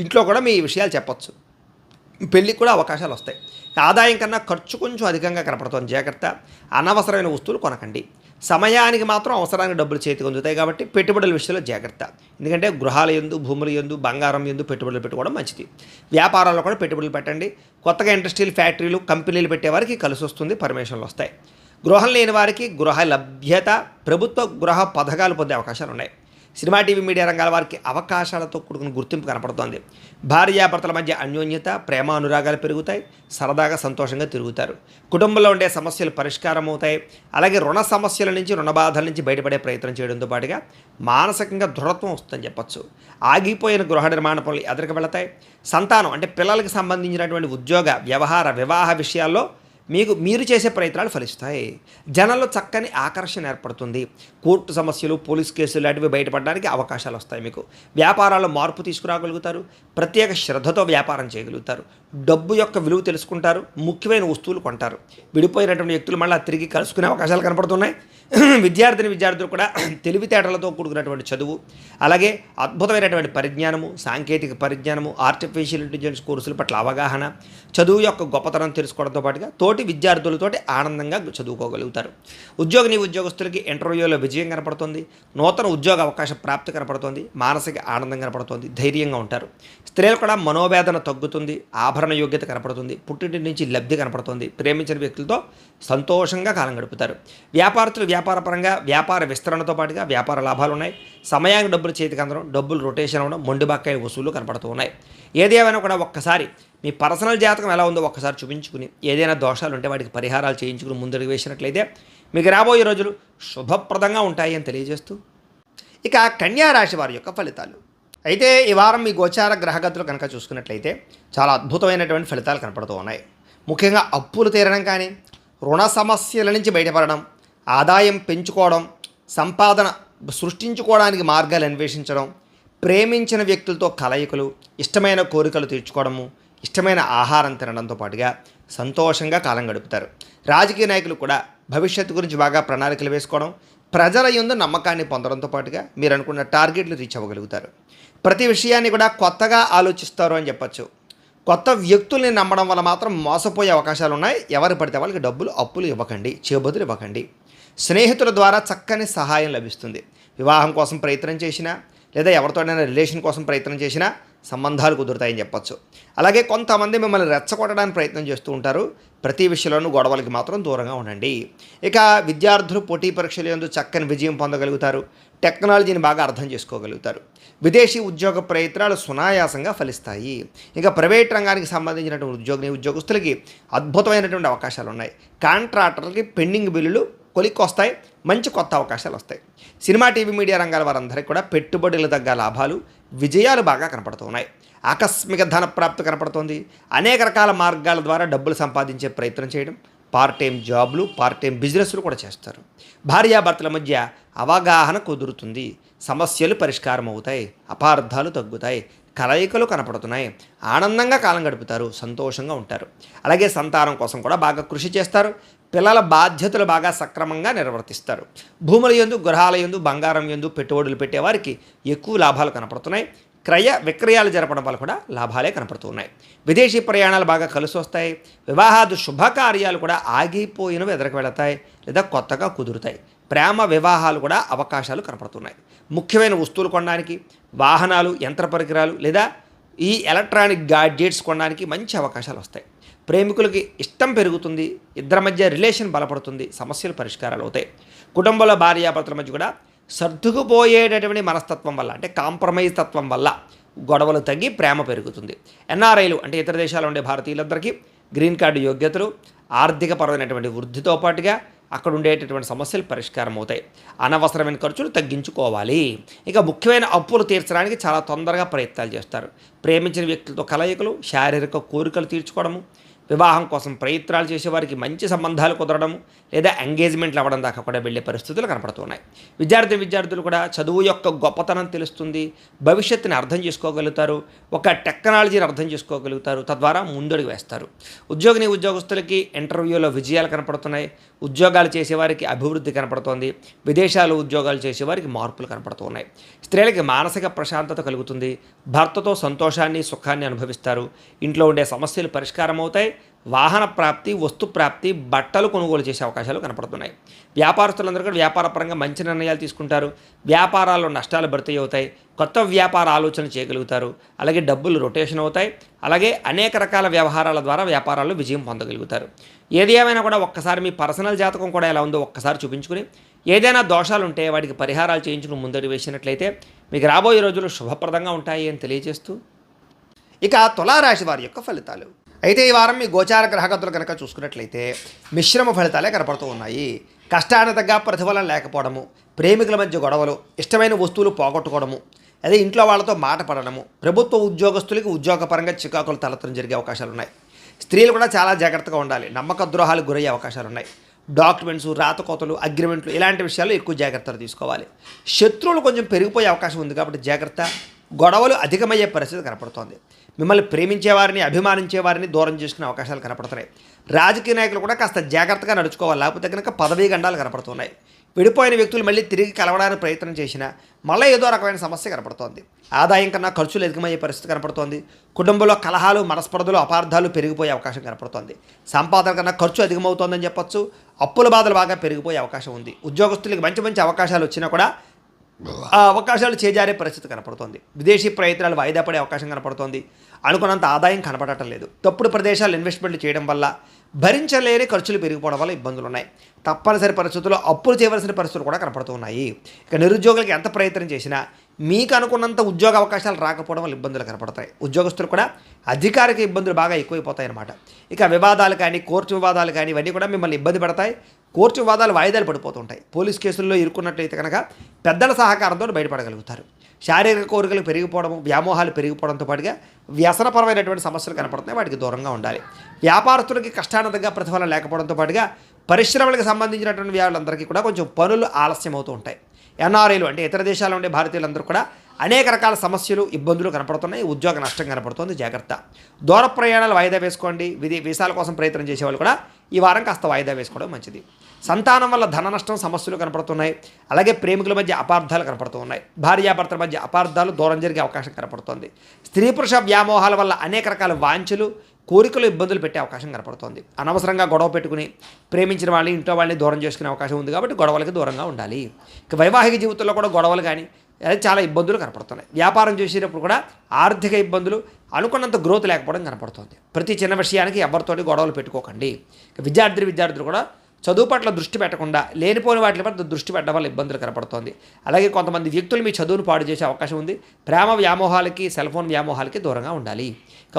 ఇంట్లో కూడా మీ విషయాలు చెప్పొచ్చు. పెళ్ళికి కూడా అవకాశాలు వస్తాయి. ఆదాయం కన్నా ఖర్చు కొంచెం అధికంగా కనపడుతుంది, జాగ్రత్త. అనవసరమైన వస్తువులు కొనకండి. సమయానికి మాత్రం అవసరానికి డబ్బులు చేతికి అందుతాయి, కాబట్టి పెట్టుబడుల విషయంలో జాగ్రత్త. ఎందుకంటే గృహాల యందు, భూముల యందు, బంగారం యందు పెట్టుబడులు పెట్టుకోవడం మంచిది. వ్యాపారాల్లో కూడా పెట్టుబడులు పెట్టండి. కొత్తగా ఇండస్ట్రీలు, ఫ్యాక్టరీలు, కంపెనీలు పెట్టేవారికి కలిసి వస్తుంది, పర్మిషన్లు వస్తాయి. గృహం లేని వారికి గృహ లభ్యత, ప్రభుత్వ గృహ పథకాలు పొందే అవకాశాలు ఉన్నాయి. సినిమా, టీవీ, మీడియా రంగాల వారికి అవకాశాలతో కూడుకున్న గుర్తింపు కనపడుతోంది. భార్యాభర్తల మధ్య అన్యోన్యత, ప్రేమ, అనురాగాలు పెరుగుతాయి. సరదాగా, సంతోషంగా తిరుగుతారు. కుటుంబంలో ఉండే సమస్యలు పరిష్కారం అవుతాయి. అలాగే రుణ సమస్యల నుంచి, రుణ బాధల నుంచి బయటపడే ప్రయత్నం చేయడంతో పాటుగా మానసికంగా దృఢత్వం వస్తుందని చెప్పచ్చు. ఆగిపోయిన గృహ నిర్మాణ పనులు ఎదురుకు వెళతాయి. సంతానం అంటే పిల్లలకు సంబంధించినటువంటి ఉద్యోగ, వ్యవహార, వివాహ విషయాల్లో మీరు చేసే ప్రయత్నాలు ఫలిస్తాయి. జనంలో చక్కని ఆకర్షణ ఏర్పడుతుంది. కోర్టు సమస్యలు, పోలీస్ కేసులు లాంటివి బయటపడడానికి అవకాశాలు వస్తాయి. మీకు వ్యాపారాల్లో మార్పు తీసుకురాగలుగుతారు. ప్రత్యేక శ్రద్ధతో వ్యాపారం చేయగలుగుతారు. డబ్బు యొక్క విలువ తెలుసుకుంటారు. ముఖ్యమైన వస్తువులు కొంటారు. విడిపోయినటువంటి వ్యక్తులు మళ్ళీ తిరిగి కలుసుకునే అవకాశాలు కనపడుతున్నాయి. విద్యార్థులు కూడా తెలివితేటలతో కూడుకున్నటువంటి చదువు, అలాగే అద్భుతమైనటువంటి పరిజ్ఞానము, సాంకేతిక పరిజ్ఞానము, ఆర్టిఫిషియల్ ఇంటెలిజెన్స్ కోర్సుల పట్ల అవగాహన, చదువు యొక్క గొప్పతనం తెలుసుకోవడంతో పాటుగా తోటి విద్యార్థులతోటి ఆనందంగా చదువుకోగలుగుతారు. ఉద్యోగస్తులకి ఇంటర్వ్యూలో విజయం కనపడుతుంది. నూతన ఉద్యోగ అవకాశ ప్రాప్తి కనపడుతుంది. మానసిక ఆనందం కనపడుతుంది. ధైర్యంగా ఉంటారు. స్త్రీలు కూడా మనోవేదన తగ్గుతుంది. ఆభరణ యోగ్యత కనపడుతుంది. పుట్టింటి నుంచి లబ్ధి కనపడుతుంది. ప్రేమించిన వ్యక్తులతో సంతోషంగా కాలం గడుపుతారు. వ్యాపారస్తులు వ్యాపారపరంగా వ్యాపార విస్తరణతో పాటుగా వ్యాపార లాభాలు ఉన్నాయి. సమయానికి డబ్బులు చేతికి అందడం, డబ్బులు రొటేషన్ అవ్వడం, మొండి బకాయి వసూళ్లు కనపడుతూ ఉన్నాయి. ఏదేమైనా కూడా ఒక్కసారి మీ పర్సనల్ జాతకం ఎలా ఉందో ఒక్కసారి చూపించుకుని, ఏదైనా దోషాలు ఉంటే వాటికి పరిహారాలు చేయించుకుని ముందడుగు వేసినట్లయితే మీకు రాబోయే రోజులు శుభప్రదంగా ఉంటాయి అని తెలియజేస్తూ, ఇక కన్యా రాశి వారి యొక్క ఫలితాలు. అయితే ఈ వారం మీ గోచార గ్రహగతులు కనుక చూసుకున్నట్లయితే చాలా అద్భుతమైనటువంటి ఫలితాలు కనపడుతూ ఉన్నాయి. ముఖ్యంగా అప్పులు తీరడం కానీ, రుణ సమస్యల నుంచి బయటపడడం, ఆదాయం పెంచుకోవడం, సంపాదన సృష్టించుకోవడానికి మార్గాలు అన్వేషించడం, ప్రేమించిన వ్యక్తులతో కలయికలు, ఇష్టమైన కోరికలు తీర్చుకోవడము, ఇష్టమైన ఆహారం తినడంతో పాటుగా సంతోషంగా కాలం గడుపుతారు. రాజకీయ నాయకులు కూడా భవిష్యత్తు గురించి బాగా ప్రణాళికలు వేసుకోవడం, ప్రజల యందు నమ్మకాన్ని పొందడంతో పాటుగా మీరు అనుకున్న టార్గెట్లు రీచ్ అవ్వగలుగుతారు. ప్రతి విషయాన్ని కూడా కొత్తగా ఆలోచిస్తారు అని చెప్పచ్చు. కొత్త వ్యక్తుల్ని నమ్మడం వల్ల మాత్రం మోసపోయే అవకాశాలు ఉన్నాయి. ఎవరు పడితే వాళ్ళకి అప్పులు ఇవ్వకండి, చేబదులు ఇవ్వకండి. స్నేహితుల ద్వారా చక్కని సహాయం లభిస్తుంది. వివాహం కోసం ప్రయత్నం చేసినా, లేదా ఎవరితోనైనా రిలేషన్ కోసం ప్రయత్నం చేసినా సంబంధాలు కుదురుతాయని చెప్పచ్చు. అలాగే కొంతమంది మిమ్మల్ని రెచ్చగొట్టడానికి ప్రయత్నం చేస్తూ ఉంటారు. ప్రతి విషయంలోనూ గొడవలకి మాత్రం దూరంగా ఉండండి. ఇక విద్యార్థులు పోటీ పరీక్షల యందు చక్కని విజయం పొందగలుగుతారు. టెక్నాలజీని బాగా అర్థం చేసుకోగలుగుతారు. విదేశీ ఉద్యోగ ప్రయత్నాలు సునాయాసంగా ఫలిస్తాయి. ఇంకా ప్రైవేట్ రంగానికి సంబంధించినటువంటి ఉద్యోగస్తులకి అద్భుతమైనటువంటి అవకాశాలు ఉన్నాయి. కాంట్రాక్టర్లకి పెండింగ్ బిల్లులు కొలిక్కొస్తాయి. మంచి కొత్త అవకాశాలు వస్తాయి. సినిమా, టీవీ, మీడియా రంగాల వారందరికీ కూడా పెట్టుబడులు తగ్గ లాభాలు, విజయాలు బాగా కనపడుతున్నాయి. ఆకస్మిక ధన ప్రాప్తి కనపడుతోంది. అనేక రకాల మార్గాల ద్వారా డబ్బులు సంపాదించే ప్రయత్నం చేయడం, పార్ట్ టైం జాబ్లు, పార్ట్ టైం బిజినెస్లు కూడా చేస్తారు. భార్యాభర్తల మధ్య అవగాహన కుదురుతుంది. సమస్యలు పరిష్కారం అవుతాయి. అపార్థాలు తగ్గుతాయి. కలయికలు కనపడుతున్నాయి. ఆనందంగా కాలం గడుపుతారు. సంతోషంగా ఉంటారు. అలాగే సంతానం కోసం కూడా బాగా కృషి చేస్తారు. పిల్లల బాధ్యతలు బాగా సక్రమంగా నిర్వర్తిస్తారు. భూముల యందు, గృహాల యందు, బంగారం యందు పెట్టుబడులు పెట్టేవారికి ఎక్కువ లాభాలు కనపడుతున్నాయి. క్రయ విక్రయాలు జరపడం వల్ల కూడా లాభాలే కనపడుతున్నాయి. విదేశీ ప్రయాణాలు బాగా కలిసి వస్తాయి. వివాహాది శుభకార్యాలు కూడా ఆగిపోయినవి ఎదురుకు వెళతాయి లేదా కొత్తగా కుదురుతాయి. ప్రేమ వివాహాలు కూడా అవకాశాలు కనపడుతున్నాయి. ముఖ్యమైన వస్తువులు కొనడానికి, వాహనాలు, యంత్ర పరికరాలు లేదా ఈ ఎలక్ట్రానిక్ గాడ్జెట్స్ కొనడానికి మంచి అవకాశాలు వస్తాయి. ప్రేమికులకి ఇష్టం పెరుగుతుంది. ఇద్దరి మధ్య రిలేషన్ బలపడుతుంది. సమస్యలు పరిష్కారాలు అవుతాయి. కుటుంబంలో భార్యాభర్తల మధ్య కూడా సర్దుకుపోయేటటువంటి మనస్తత్వం వల్ల, అంటే కాంప్రమైజ్ తత్వం వల్ల గొడవలు తగ్గి ప్రేమ పెరుగుతుంది. ఎన్ఆర్ఐలు అంటే ఇతర దేశాల్లో ఉండే భారతీయులందరికీ గ్రీన్ కార్డు యోగ్యతలు, ఆర్థికపరమైనటువంటి వృద్ధితో పాటుగా అక్కడ ఉండేటటువంటి సమస్యలు పరిష్కారం అవుతాయి. అనవసరమైన ఖర్చులు తగ్గించుకోవాలి. ఇక ముఖ్యమైన అప్పులు తీర్చడానికి చాలా తొందరగా ప్రయత్నాలు చేస్తారు. ప్రేమించిన వ్యక్తులతో కలయికలు, శారీరక కోరికలు తీర్చుకోవడము, వివాహం కోసం ప్రయత్నాలు చేసేవారికి మంచి సంబంధాలు కుదరడము లేదా ఎంగేజ్మెంట్లు అవ్వడం దాకా కూడా వెళ్ళే పరిస్థితులు కనపడుతున్నాయి. విద్యార్థులు కూడా చదువు యొక్క గొప్పతనం తెలుస్తుంది. భవిష్యత్తుని అర్థం చేసుకోగలుగుతారు. ఒక టెక్నాలజీని అర్థం చేసుకోగలుగుతారు. తద్వారా ముందడుగు వేస్తారు. ఉద్యోగస్తులకి ఇంటర్వ్యూలో విజయాలు కనపడుతున్నాయి. ఉద్యోగాలు చేసేవారికి అభివృద్ధి కనపడుతోంది. విదేశాలు ఉద్యోగాలు చేసేవారికి మార్పులు కనపడుతున్నాయి. స్త్రీలకి మానసిక ప్రశాంతత కలుగుతుంది. భర్తతో సంతోషాన్ని, సుఖాన్ని అనుభవిస్తారు. ఇంట్లో ఉండే సమస్యలు పరిష్కారం అవుతాయి. వాహన ప్రాప్తి, వస్తు ప్రాప్తి, బట్టలు కొనుగోలు చేసే అవకాశాలు కనపడుతున్నాయి. వ్యాపారస్తులందరూ కూడా వ్యాపారపరంగా మంచి నిర్ణయాలు తీసుకుంటారు. వ్యాపారాల్లో నష్టాలు భర్తీ అవుతాయి. కొత్త వ్యాపార ఆలోచన చేయగలుగుతారు. అలాగే డబ్బులు రొటేషన్ అవుతాయి. అలాగే అనేక రకాల వ్యవహారాల ద్వారా వ్యాపారాల్లో విజయం పొందగలుగుతారు. ఏది ఏమైనా కూడా ఒక్కసారి మీ పర్సనల్ జాతకం కూడా ఎలా ఉందో ఒక్కసారి చూపించుకుని, ఏదైనా దోషాలు ఉంటే వాటికి పరిహారాలు చేయించుకుని ముందడుగు వేసినట్లయితే మీకు రాబోయే రోజులు శుభప్రదంగా ఉంటాయి అని తెలియజేస్తూ, ఇక తులారాశి వారి యొక్క ఫలితాలు. అయితే ఈ వారం మీ గోచార గ్రహగతులు కనుక చూసుకున్నట్లయితే మిశ్రమ ఫలితాలే కనపడుతూ ఉన్నాయి. కష్టానికి తగ్గ ప్రతిఫలం లేకపోవడము, ప్రేమికుల మధ్య గొడవలు, ఇష్టమైన వస్తువులు పోగొట్టుకోవడము, అదే ఇంట్లో వాళ్ళతో మాట పడడము, ప్రభుత్వ ఉద్యోగస్తులకి ఉద్యోగపరంగా చికాకులు తలెత్తడం జరిగే అవకాశాలు ఉన్నాయి. స్త్రీలు కూడా చాలా జాగ్రత్తగా ఉండాలి. నమ్మక ద్రోహాలకు గురయ్యే అవకాశాలు ఉన్నాయి. డాక్యుమెంట్స్, రాతకోతలు, అగ్రిమెంట్లు ఇలాంటి విషయాల్లో ఎక్కువ జాగ్రత్తలు తీసుకోవాలి. శత్రువులు కొంచెం పెరిగిపోయే అవకాశం ఉంది కాబట్టి జాగ్రత్త. గొడవలు అధికమయ్యే పరిస్థితి కనపడుతోంది. మిమ్మల్ని ప్రేమించేవారిని, అభిమానించేవారిని దూరం చేసుకునే అవకాశాలు కనపడుతున్నాయి. రాజకీయ నాయకులు కూడా కాస్త జాగ్రత్తగా నడుచుకోవాలి. లేకపోతే కనుక పదవీ గండాలు కనపడుతున్నాయి. విడిపోయిన వ్యక్తులు మళ్ళీ తిరిగి కలవడానికి ప్రయత్నం చేసినా మళ్ళీ ఏదో రకమైన సమస్య కనపడుతోంది. ఆదాయం కన్నా ఖర్చులు అధికమయ్యే పరిస్థితి కనపడుతోంది. కుటుంబంలో కలహాలు, మనస్పర్ధలు, అపార్థాలు పెరిగిపోయే అవకాశం కనపడుతోంది. సంపాదన కన్నా ఖర్చు అధికమవుతోందని చెప్పొచ్చు. అప్పుల బాధలు బాగా పెరిగిపోయే అవకాశం ఉంది. ఉద్యోగస్తులకి మంచి మంచి అవకాశాలు వచ్చినా కూడా ఆ అవకాశాలు చేజారే పరిస్థితి కనపడుతోంది. విదేశీ ప్రయత్నాలు వాయిదా పడే అవకాశం కనపడుతోంది. అనుకున్నంత ఆదాయం కనపడటం లేదు. తప్పుడు ప్రదేశాలు ఇన్వెస్ట్మెంట్లు చేయడం వల్ల భరించలేని ఖర్చులు పెరిగిపోవడం వల్ల ఇబ్బందులు ఉన్నాయి. తప్పనిసరి పరిస్థితుల్లో అప్పులు చేయవలసిన పరిస్థితులు కూడా కనపడుతున్నాయి. ఇక నిరుద్యోగులకి ఎంత ప్రయత్నం చేసినా మీకు అనుకున్నంత ఉద్యోగ అవకాశాలు రాకపోవడం వల్ల ఇబ్బందులు కనపడతాయి. ఉద్యోగస్తులు కూడా అధికారిక ఇబ్బందులు బాగా ఎక్కువైపోతాయి అన్నమాట. ఇక వివాదాలు కానీ, కోర్టు వివాదాలు కానీ ఇవన్నీ కూడా మిమ్మల్ని ఇబ్బంది పడతాయి. కోర్టు వివాదాలు వాయిదాలు పడిపోతుంటాయి. పోలీస్ కేసుల్లో ఇరుక్కున్నట్లయితే కనుక పెద్దల సహకారంతో బయటపడగలుగుతారు. శారీరక కోరికలు పెరిగిపోవడం, వ్యామోహాలు పెరిగిపోవడంతో పాటుగా వ్యసనపరమైనటువంటి సమస్యలు కనపడుతున్నాయి. వాటికి దూరంగా ఉండాలి. వ్యాపారస్తులకి కష్టానందంగా ప్రతిఫలం లేకపోవడంతో పాటుగా పరిశ్రమలకు సంబంధించినటువంటి వాళ్ళందరికీ కూడా కొంచెం పనులు ఆలస్యం అవుతూ ఉంటాయి. ఎన్ఆర్ఐలు అంటే ఇతర దేశాల్లో ఉండే భారతీయులందరూ కూడా అనేక రకాల సమస్యలు, ఇబ్బందులు కనపడుతున్నాయి. ఉద్యోగ నష్టం కనపడుతుంది. జాగ్రత్త. దూర ప్రయాణాలు వాయిదా వేసుకోండి. వీసాల కోసం ప్రయత్నం చేసేవాళ్ళు కూడా ఈ వారం కాస్త వాయిదా వేసుకోవడం మంచిది. సంతానం వల్ల ధన నష్టం, సమస్యలు కనపడుతున్నాయి. అలాగే ప్రేమికుల మధ్య అపార్థాలు కనపడుతూ ఉన్నాయి. భార్యాభర్తల మధ్య అపార్థాలు, దూరం జరిగే అవకాశం కనపడుతోంది. స్త్రీ పురుష వ్యామోహాల వల్ల అనేక రకాల వాంఛలు, కోరికలు, ఇబ్బందులు పెట్టే అవకాశం కనపడుతోంది. అనవసరంగా గొడవ పెట్టుకుని ప్రేమించిన వాళ్ళని, ఇంట్లో వాళ్ళని దూరం చేసుకునే అవకాశం ఉంది కాబట్టి గొడవలకి దూరంగా ఉండాలి. ఇక వైవాహిక జీవితంలో కూడా గొడవలు కానీ అది చాలా ఇబ్బందులు కనపడుతున్నాయి. వ్యాపారం చేసేటప్పుడు కూడా ఆర్థిక ఇబ్బందులు, అనుకున్నంత గ్రోత్ లేకపోవడం కనపడుతుంది. ప్రతి చిన్న విషయానికి ఎవరితోటి గొడవలు పెట్టుకోకండి. విద్యార్థులు కూడా చదువు పట్ల దృష్టి పెట్టకుండా లేనిపోని వాటి పట్ల దృష్టి పెట్టడం వల్ల ఇబ్బందులు కనపడుతోంది. అలాగే కొంతమంది వ్యక్తులు మీ చదువును పాడు చేసే అవకాశం ఉంది. ప్రేమ వ్యామోహాలకి, సెల్ ఫోన్ వ్యామోహాలకి దూరంగా ఉండాలి. ఇక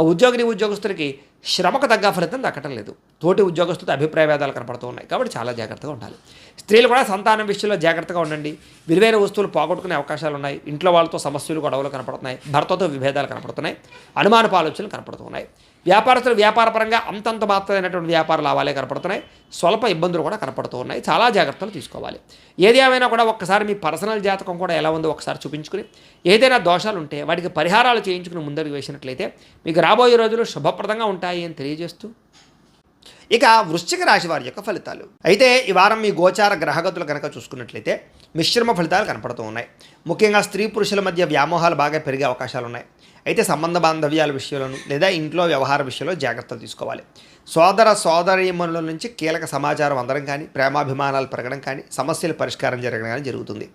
ఉద్యోగస్తులకి శ్రమకు తగ్గ ఫలితం దక్కటం లేదు. తోటి ఉద్యోగస్తులతో అభిప్రాయ భేదాలు కనపడుతూ ఉన్నాయి. కాబట్టి చాలా జాగ్రత్తగా ఉండాలి. స్త్రీలు కూడా సంతానం విషయంలో జాగ్రత్తగా ఉండండి. విలువైన వస్తువులు పోగొట్టుకునే అవకాశాలు ఉన్నాయి. ఇంట్లో వాళ్ళతో సమస్యలు, గొడవలు కనపడుతున్నాయి. భర్తతో విభేదాలు కనపడుతున్నాయి. అనుమానపు ఆలోచనలు కనపడుతున్నాయి. వ్యాపారస్తులు వ్యాపారపరంగా అంతంత మాత్రమైనటువంటి వ్యాపార లాభాలే కనపడుతున్నాయి. స్వల్ప ఇబ్బందులు కూడా కనపడుతూ ఉన్నాయి. చాలా జాగ్రత్తలు తీసుకోవాలి. ఏది ఏమైనా కూడా ఒక్కసారి మీ పర్సనల్ జాతకం కూడా ఎలా ఉందో ఒకసారి చూపించుకుని, ఏదైనా దోషాలు ఉంటే వాటికి పరిహారాలు చేయించుకుని ముందరికి వేసినట్లయితే మీకు రాబోయే రోజులు శుభప్రదంగా ఉంటాయి అని తెలియజేస్తూ, ఇక వృశ్చిక రాశి వారి యొక్క ఫలితాలు. అయితే ఈ వారం మీ గోచార గ్రహగతులు కనుక చూసుకున్నట్లయితే మిశ్రమ ఫలితాలు కనపడుతూ ఉన్నాయి. ముఖ్యంగా స్త్రీ పురుషుల మధ్య వ్యామోహాలు బాగా పెరిగే అవకాశాలు ఉన్నాయి. అయితే సంబంధ బాంధవ్యాల విషయంలోనూ లేదా ఇంట్లో వ్యవహార విషయంలో జాగ్రత్తలు తీసుకోవాలి. సోదర సోదరీమణుల నుంచి కీలక సమాచారం అందడం కానీ, ప్రేమాభిమానాలు పెరగడం కానీ, సమస్యల పరిష్కారం జరగడం కానీ జరుగుతుంది.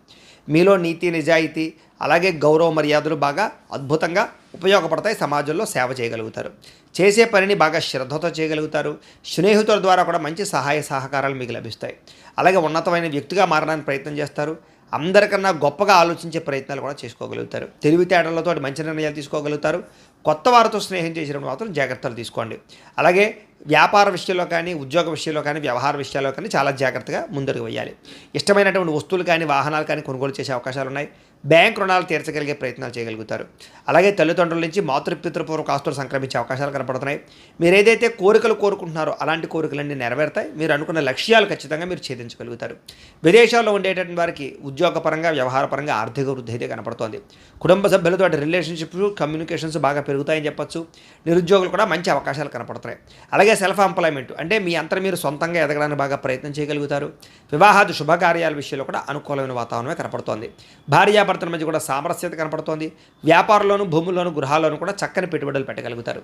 మీలో నీతి, నిజాయితీ, అలాగే గౌరవ మర్యాదలు బాగా అద్భుతంగా ఉపయోగపడతాయి. సమాజంలో సేవ చేయగలుగుతారు. చేసే పనిని బాగా శ్రద్ధతో చేయగలుగుతారు. స్నేహితుల ద్వారా కూడా మంచి సహాయ సహకారాలు మీకు లభిస్తాయి. అలాగే ఉన్నతమైన వ్యక్తిగా మారడానికి ప్రయత్నం చేస్తారు. అందరికన్నా గొప్పగా ఆలోచించే ప్రయత్నాలు కూడా చేసుకోగలుగుతారు. తెలివితేటలతో మంచి నిర్ణయాలు తీసుకోగలుగుతారు. కొత్త వారితో స్నేహం చేసినప్పుడు మాత్రం జాగ్రత్తలు తీసుకోండి. అలాగే వ్యాపార విషయంలో కానీ, ఉద్యోగ విషయంలో కానీ, వ్యవహార విషయాల్లో కానీ చాలా జాగ్రత్తగా ముందడుగు వేయాలి. ఇష్టమైనటువంటి వస్తువులు కానీ, వాహనాలు కానీ కొనుగోలు చేసే అవకాశాలు ఉన్నాయి. బ్యాంక్ రుణాలు తీర్చగలిగే ప్రయత్నాలు చేయగలుగుతారు. అలాగే తల్లిదండ్రుల నుంచి మాతృపితృపూర్వక ఆస్తులు సంక్రమించే అవకాశాలు కనపడుతున్నాయి. మీరు ఏదైతే కోరికలు కోరుకుంటున్నారో అలాంటి కోరికలన్నీ నెరవేరుతాయి. మీరు అనుకున్న లక్ష్యాలు ఖచ్చితంగా మీరు ఛేదించగలుగుతారు. విదేశాల్లో ఉండేటటువంటి వారికి ఉద్యోగపరంగా, వ్యవహారపరంగా ఆర్థిక వృద్ధి అయితే కనపడుతోంది. కుటుంబ సభ్యులతో రిలేషన్షిప్, కమ్యూనికేషన్స్ బాగా పెరుగుతాయని చెప్పొచ్చు. నిరుద్యోగులు కూడా మంచి అవకాశాలు కనపడుతున్నాయి. అలాగే సెల్ఫ్ ఎంప్లాయ్మెంట్ అంటే మీ అంతా మీరు సొంతంగా ఎదగడానికి బాగా ప్రయత్నం చేయగలుగుతారు. వివాహాది శుభకార్యాల విషయంలో కూడా అనుకూలమైన వాతావరణమే కనపడుతోంది. భార్యాభర్తల మధ్య కూడా సామరస్యత కనపడుతోంది. వ్యాపారంలోను, భూముల్లోను, గృహాల్లోనూ కూడా చక్కని పెట్టుబడులు పెట్టగలుగుతారు.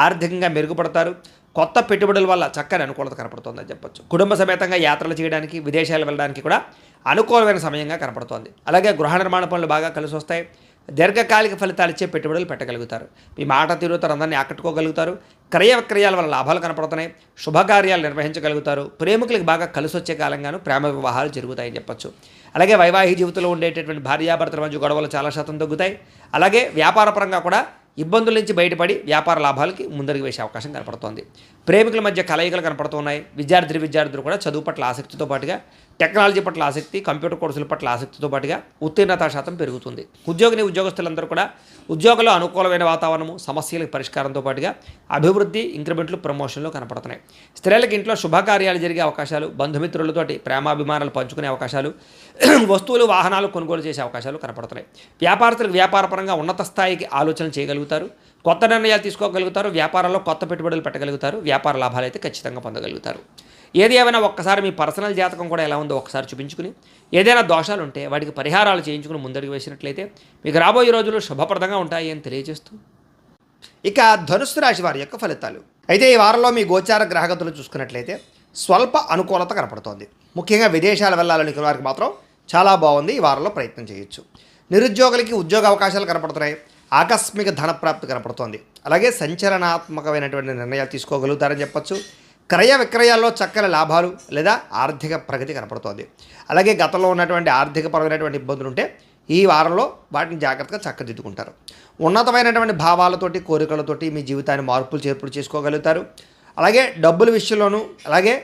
ఆర్థికంగా మెరుగుపడతారు. కొత్త పెట్టుబడుల వల్ల చక్కని అనుకూలత కనపడుతోందని చెప్పొచ్చు. కుటుంబ సమేతంగా యాత్రలు చేయడానికి, విదేశాలు వెళ్ళడానికి కూడా అనుకూలమైన సమయంగా కనపడుతోంది. అలాగే గృహ నిర్మాణ పనులు బాగా కలిసి వస్తాయి. దీర్ఘకాలిక ఫలితాలు ఇచ్చే పెట్టుబడులు పెట్టగలుగుతారు. మీ మాట తీరుతో అందరినీ ఆకట్టుకోగలుగుతారు. క్రయ విక్రయాల వల్ల లాభాలు కనపడుతున్నాయి. శుభకార్యాలు నిర్వహించగలుగుతారు. ప్రేమికులకు బాగా కలిసి వచ్చే కాలంగాను ప్రేమ వివాహాలు జరుగుతాయని చెప్పొచ్చు. అలాగే వైవాహిక జీవితంలో ఉండేటటువంటి భార్యాభర్తల మధ్య గొడవలు చాలా శాతం తగ్గుతాయి. అలాగే వ్యాపారపరంగా కూడా ఇబ్బందుల నుంచి బయటపడి వ్యాపార లాభాలకి ముందరికి వేసే అవకాశం కనపడుతోంది. ప్రేమికుల మధ్య కలయికలు కనపడుతున్నాయి. విద్యార్థులు కూడా చదువు పట్ల ఆసక్తితో పాటుగా టెక్నాలజీ పట్ల ఆసక్తి, కంప్యూటర్ కోర్సుల పట్ల ఆసక్తితో పాటుగా ఉత్తీర్ణతా శాతం పెరుగుతుంది. ఉద్యోగస్తులందరూ కూడా ఉద్యోగంలో అనుకూలమైన వాతావరణము, సమస్యల పరిష్కారంతో పాటుగా అభివృద్ధి, ఇంక్రిమెంట్లు, ప్రమోషన్లు కనపడుతున్నాయి. స్త్రీలకు ఇంట్లో శుభకార్యాలు జరిగే అవకాశాలు, బంధుమిత్రులతోటి ప్రేమాభిమానాలు పంచుకునే అవకాశాలు, వస్తువులు, వాహనాలు కొనుగోలు చేసే అవకాశాలు కనపడుతున్నాయి. వ్యాపారస్తులకు వ్యాపారపరంగా ఉన్నత స్థాయికి ఆలోచన చేయగలుగుతారు. కొత్త నిర్ణయాలు తీసుకోగలుగుతారు. వ్యాపారంలో కొత్త పెట్టుబడులు పెట్టగలుగుతారు. వ్యాపార లాభాలు అయితే ఖచ్చితంగా పొందగలుగుతారు. ఏది ఏమైనా ఒక్కసారి మీ పర్సనల్ జాతకం కూడా ఎలా ఉందో ఒకసారి చూపించుకుని, ఏదైనా దోషాలు ఉంటే వాటికి పరిహారాలు చేయించుకుని ముందడుగు వేసినట్లయితే మీకు రాబోయే రోజులు శుభప్రదంగా ఉంటాయి అని తెలియజేస్తూ, ఇక ధనుస్సు రాశి వారి యొక్క ఫలితాలు. అయితే ఈ వారంలో మీ గోచార గ్రహగతులు చూసుకున్నట్లయితే స్వల్ప అనుకూలత కనపడుతోంది. ముఖ్యంగా విదేశాలు వెళ్ళాలని వారికి మాత్రం చాలా బాగుంది. ఈ వారంలో ప్రయత్నం చేయొచ్చు. నిరుద్యోగులకి ఉద్యోగ అవకాశాలు కనపడుతున్నాయి. ఆకస్మిక ధనప్రాప్తి కనపడుతోంది. అలాగే సంచలనాత్మకమైనటువంటి నిర్ణయాలు తీసుకోగలుగుతారని చెప్పొచ్చు. క్రయ విక్రయాల్లో చక్కని లాభాలు లేదా ఆర్థిక ప్రగతి కనపడుతోంది. అలాగే గతంలో ఉన్నటువంటి ఆర్థికపరమైనటువంటి ఇబ్బందులు ఉంటే ఈ వారంలో వాటిని జాగ్రత్తగా చక్కదిద్దుకుంటారు. ఉన్నతమైనటువంటి భావాలతోటి, కోరికలతోటి మీ జీవితాన్ని మార్పులు చేర్పులు చేసుకోగలుగుతారు. అలాగే డబ్బుల విషయంలోనూ, అలాగే